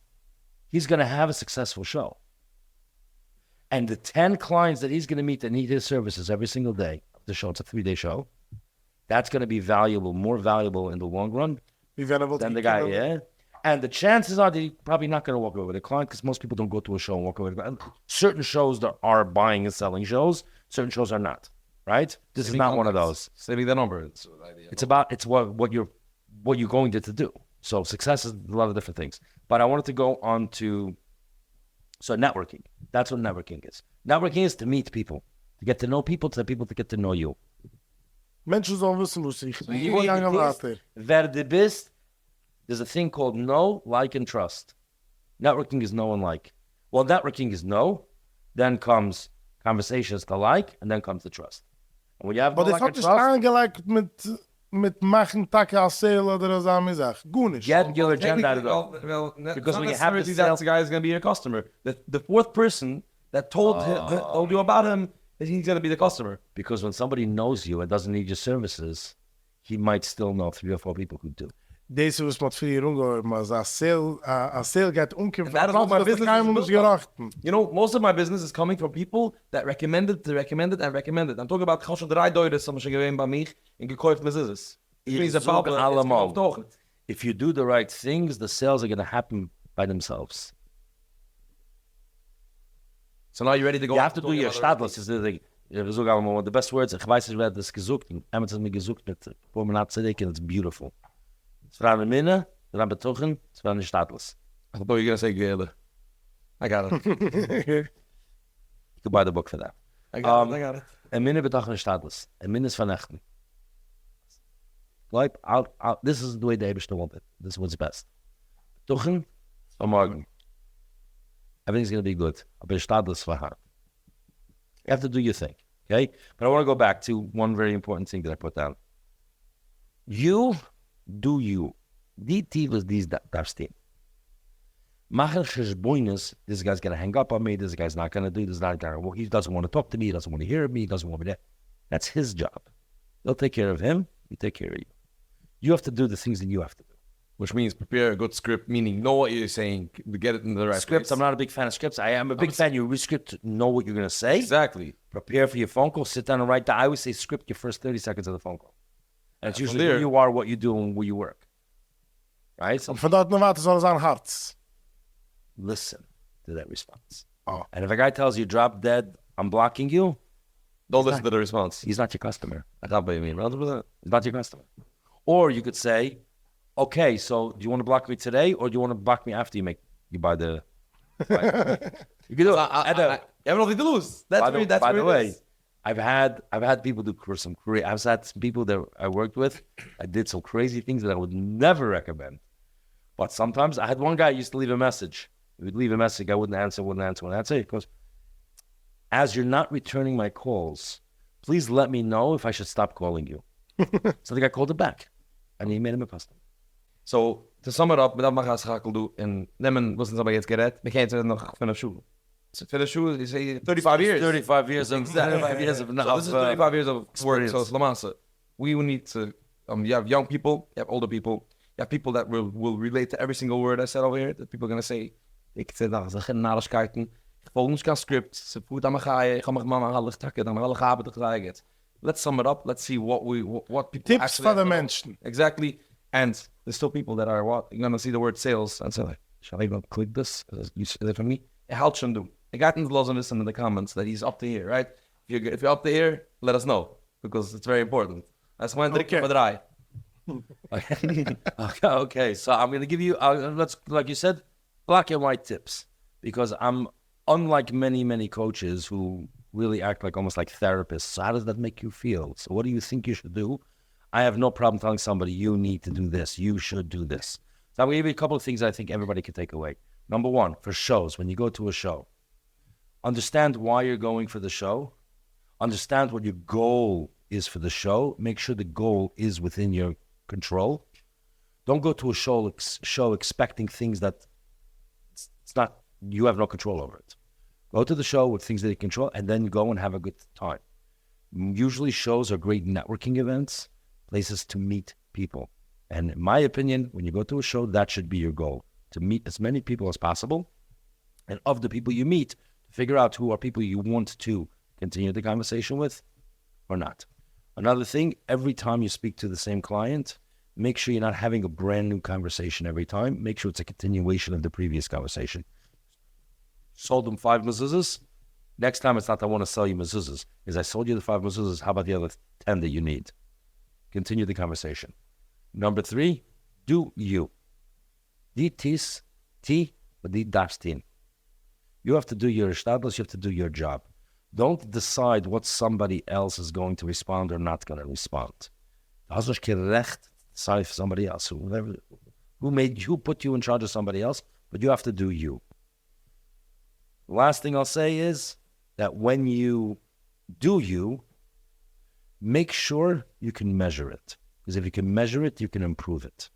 he's going to have a successful show. And the 10 clients that he's going to meet that need his services every single day of the show, it's a 3-day show, that's going to be valuable, more valuable in the long run than the guy, yeah? And the chances are that he's probably not going to walk away with a client because most people don't go to a show and walk away with a client. Certain shows that are buying and selling shows, certain shows are not, right? This is not one of those. Saving the number. It's what you're going there to do. So success is a lot of different things. But I wanted to go on to networking. That's what networking is. Networking is to meet people, to get to know people, to get to know you. Menschen sollen wissen, wo sie Wer du bist, there's a thing called know, like, and trust. Networking is know and like. Well, networking is know, then comes conversations to like, and then comes the trust. And when you have Aber know, das like, hat and nicht trust, angelegt mit machen Tage als Sale oder so eine Sache. Gut nicht. get your agenda out of it. Well, Because when you have the that the guy is going to be your customer. The fourth person that told you about him, that he's going to be the customer. Because when somebody knows you and doesn't need your services, he might still know 3 or 4 people who do. Deze was met vier ungeheuer, maar als Sale geht umkämpfen, That is what my business is built gerachten. You know, most of my business is coming from people that recommended. I'm talking about schon 3 Leute, some schon gewesen bei mich und gekauft mir ist. If you do the right things, the sales are going to happen by themselves. So now you're ready to go. You have to do your Stadlos. Is the thing. Wir sagen einmal, the best words, ich weiß, ich werde das gesucht. Emmett hat mir gesucht mit Format Zedek, and it's beautiful. Es war eine Minne, dann betuchen, es war eine Stadlos. I thought you were going to say Gele. I got it. You could buy the book for that. I got it. Een Minne betuchen Stadlos. Een Minne is van echten. Leib, this is the way the Eberste want it. This is what's best. Betuchen, van morgen. Everything's going to be good. Aber Stadlos war hard. You have to do your thing, okay? But I want to go back to one very important thing that I put down. You do you. Die tivas these darfst Machen cheshboinus, this guy's going to hang up on me, this guy's not going to do this, not going to, he doesn't want to talk to me, he doesn't want to hear me, he doesn't want me to. That's his job. They'll take care of him, you take care of you. You have to do the things that you have to do. Which means prepare a good script, meaning know what you're saying, get it in the right Scripts, place. I'm not a big fan of scripts. I am a big fan. You read script, know what you're going to say. Exactly. Prepare for your phone call, sit down and write down. I always say script your first 30 seconds of the phone call. And it's usually who you are, what you do, and where you work. Right? So Und von dort nach weiter soll es an Herz. listen to that response. Oh. And if a guy tells you, drop dead, I'm blocking you, Don't listen to the response. he's not your customer. That's not what you mean. 100%. He's not your customer. Or you could say, okay, so do you want to block me today, or do you want to block me after you buy the... You can do it. You have nothing to lose. That's By the way, it is. I've had people do some crazy. I've had some people that I worked with. I did some crazy things that I would never recommend. But sometimes I had one guy used to leave a message. He would leave a message. I wouldn't answer. He goes, as you're not returning my calls, please let me know if I should stop calling you. So the guy called him back, and he made him a customer. So, to sum it up, met dat mag als schakel doen en nemen, was het aber jetzt gered, we gaan het nog vanaf school. So, vanaf school, you say 35 years. 35 years of... 35 years of... So this is 35 years of work. So, it's Lamasse. We will need to, you have young people, you have older people, you have people that will relate to every single word I said over here, that people are going to say, ik zeg dat, ze gaan naar alles kijken, volgens kan script, ze voert aan me gaaien, ik ga met mama alles takken, dan alle gaben tegelijk. Let's sum it up, let's see what people Tips actually van de have to know. mensen. Exactly. And there's still people that are what you're gonna see the word sales and say like, shall I go click this? Is it for me? It helps him do. I got into los in this in the comments that he's up to here, right? If if you're up there, let us know because it's very important. That's one trick Okay. for the eye. Okay. So I'm going to give you, let's, like you said, black and white tips, because I'm unlike many coaches who really act like almost like therapists. So how does that make you feel? So what do you think you should do? I have no problem telling somebody, you need to do this. You should do this. So I'm going to give you a couple of things I think everybody can take away. Number one, for shows, when you go to a show, understand why you're going for the show. Understand what your goal is for the show. Make sure the goal is within your control. Don't go to a show expecting things that it's not, you have no control over it. Go to the show with things that you control and then go and have a good time. Usually shows are great networking events, places to meet people. And in my opinion, when you go to a show, that should be your goal, to meet as many people as possible. And of the people you meet, figure out who are people you want to continue the conversation with or not. Another thing, every time you speak to the same client, make sure you're not having a brand new conversation every time. Make sure it's a continuation of the previous conversation. Sold them 5 mezuzahs. Next time, it's not I want to sell you mezuzahs. Is I sold you the 5 mezuzahs. How about the other 10 that you need? Continue the conversation. Number 3, do you. Die tis, ti, but die darfst ihn. You have to do your status, you have to do your job. Don't decide what somebody else is going to respond or not going to respond. Hast du kein Recht, decide for somebody else. Who put you in charge of somebody else, but you have to do you. The last thing I'll say is that when you do you, make sure you can measure it. Because if you can measure it, you can improve it.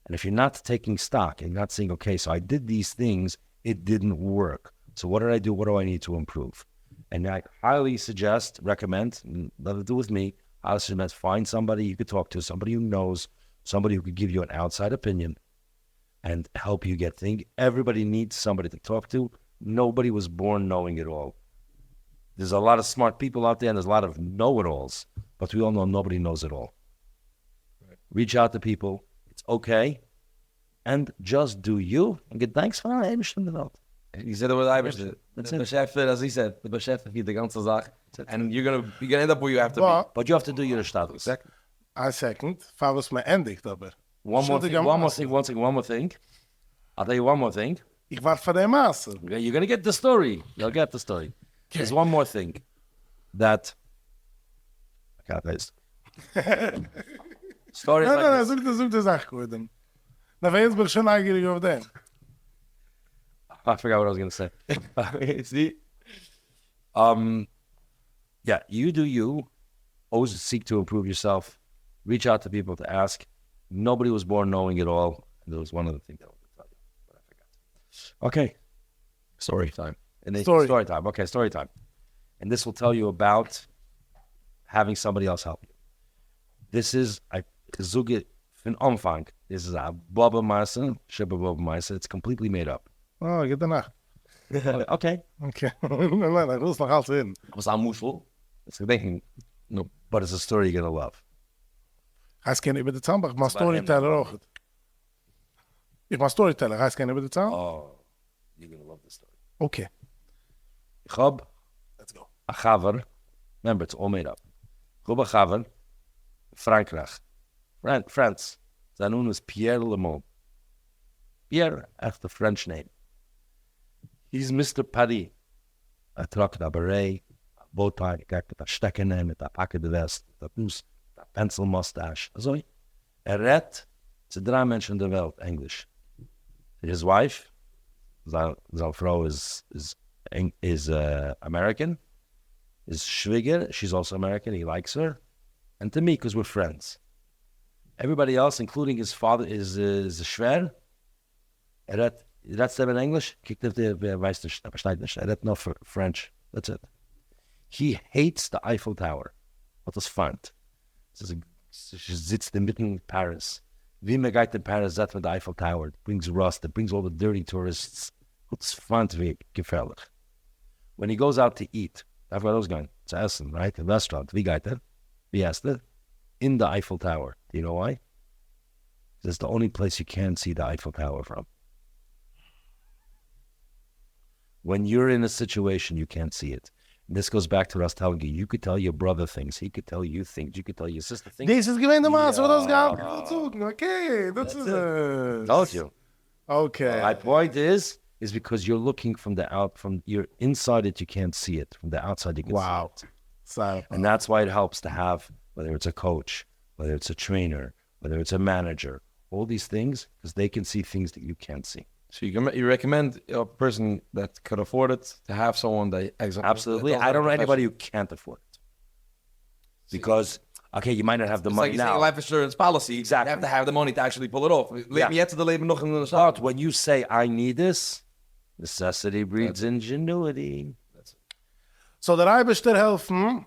And if you're not taking stock and not saying, okay, so I did these things, it didn't work. So what did I do? What do I need to improve? And I highly suggest, recommend, let it do with me, I suggest find somebody you could talk to, somebody who knows, somebody who could give you an outside opinion and help you get things. Everybody needs somebody to talk to. Nobody was born knowing it all. There's a lot of smart people out there and there's a lot of know-it-alls, but we all know nobody knows it all. Right. Reach out to people. It's okay. And just do you and get thanks for our development. You said it with Irish. The chef, as he said, the chef the ganze Sache. And you're gonna end up where you have to be. But you have to do your status. Exactly. A second. Fabus me endigt, aber. One more thing. I'll tell you one more thing. Ich warte für die Masse. You're going to get the story. You'll get the story. Okay. There's one more thing that... I can't taste. Stories like this. Such the Sache geworden. Na, für jetzt bin ich schon neugierig auf den. I forgot what I was going to say. See? Yeah, you do you. Always seek to improve yourself. Reach out to people to ask. Nobody was born knowing it all. There was one other thing that I wanted to tell you, but I forgot. Okay. Story time. Story time. Okay, story time. And this will tell you about having somebody else help you. This is a Zuge von Anfang. This is a Baba Meister, Shibba Baba Meister. It's completely made up. Oh, geht danach. Okay. Okay. Nein, ich muss noch alles hin. Was I'm mushful. It's thinking, no, but it's a story you're gonna love. Heißt kennen über die Zahnbach, ich mach Storyteller auch. Ich mach Storyteller, heißt kennen über die Zahn? Oh, you're gonna love this story. Okay. Ich hab Let's go. a chaver, remember it's all made up. Ich hab a chaver, Frankreich. France. Sein Name is Pierre Lemont. Pierre, after the French name. He's Mr. Paris. Er trok a beret, a bow tie, gekk mit a Steckene, mit a Packe de West, mit a Bus, mit a pencil mustache. Also, redt zu 3 Menschen in der Welt English. His wife, seine Frau is American. His Schwieger, she's also American, he likes her. And to me, because we're friends. Everybody else, including his father, is schwer. Redt them in English? Kijkt of the weiß nicht, versteht nicht. Redt nur French. That's it. He hates the Eiffel Tower. What is fun? She sits mitten in Paris. Wie man geht in Paris, that with the Eiffel Tower. It brings rust. It brings all the dirty tourists. What's fun to be gefährlich? When he goes out to eat, that's where I was going. To essen, right? A restaurant. Wie geht er? Wie heißt er? In the Eiffel Tower. Do you know why? It's the only place you can see the Eiffel Tower from. When you're in a situation, you can't see it. This goes back to what I was telling you. You could tell your brother things. He could tell you things. You could tell your sister things. This is gewähnt der Maße, was das gehabt zu. Okay, das ist es. Told you. Okay. My point is because you're looking from your inside it, you can't see it. From the outside, you can Wow. see it. So, And that's why it helps to have, whether it's a coach, whether it's a trainer, whether it's a manager, all these things, because they can see things that you can't see. So you recommend a person that could afford it to have someone that Absolutely. I don't know anybody who can't afford it. Because, okay, you might not have the It's money like you say now. life insurance policy. Exactly. You have to have the money to actually pull it off. Yeah. Leef me leven nog in de But when you say, I need this, necessity breeds ingenuity. so der Eibischter helfen,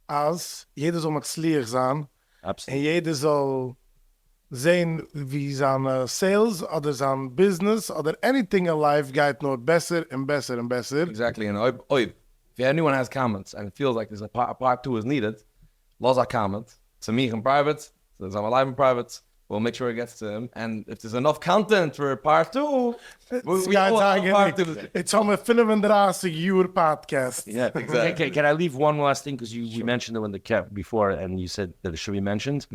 als jeder soll maxlier sein, en Absolutely. jeder soll sehen, wie sein Sales oder sein Business oder anything in life geht nur besser und besser und besser. Exactly. And if anyone has comments and it feels like there's a part two is needed, laws a comment to me in private, to Zalmen Leib in private. We'll make sure it gets to him. And if there's enough content for part two, we Guys, will have part two. it's on a 35-year podcast. Yeah, exactly. Can I leave one last thing? Because we mentioned it when the cap before, and you said that it should be mentioned.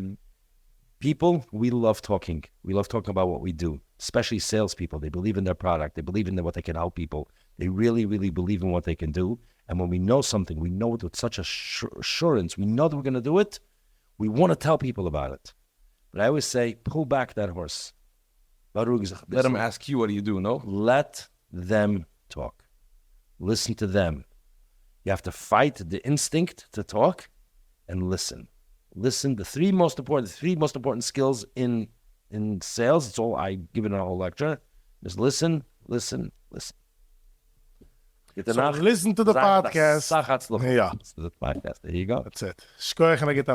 People, we love talking. We love talking about what we do, especially salespeople. They believe in their product. They believe in what they can help people. They really, really believe in what they can do. And when we know something, we know it with such assurance. We know that we're going to do it. We want to tell people about it. But I always say, pull back that horse. Let them ask you, what do you do, no? Let them talk. Listen to them. You have to fight the instinct to talk and listen. Listen, the three most important skills in sales, it's all I give it a whole lecture, is listen, listen, listen. So listen to the podcast. Yeah. Yeah. The podcast. There you go. That's it. Shkoyach and I get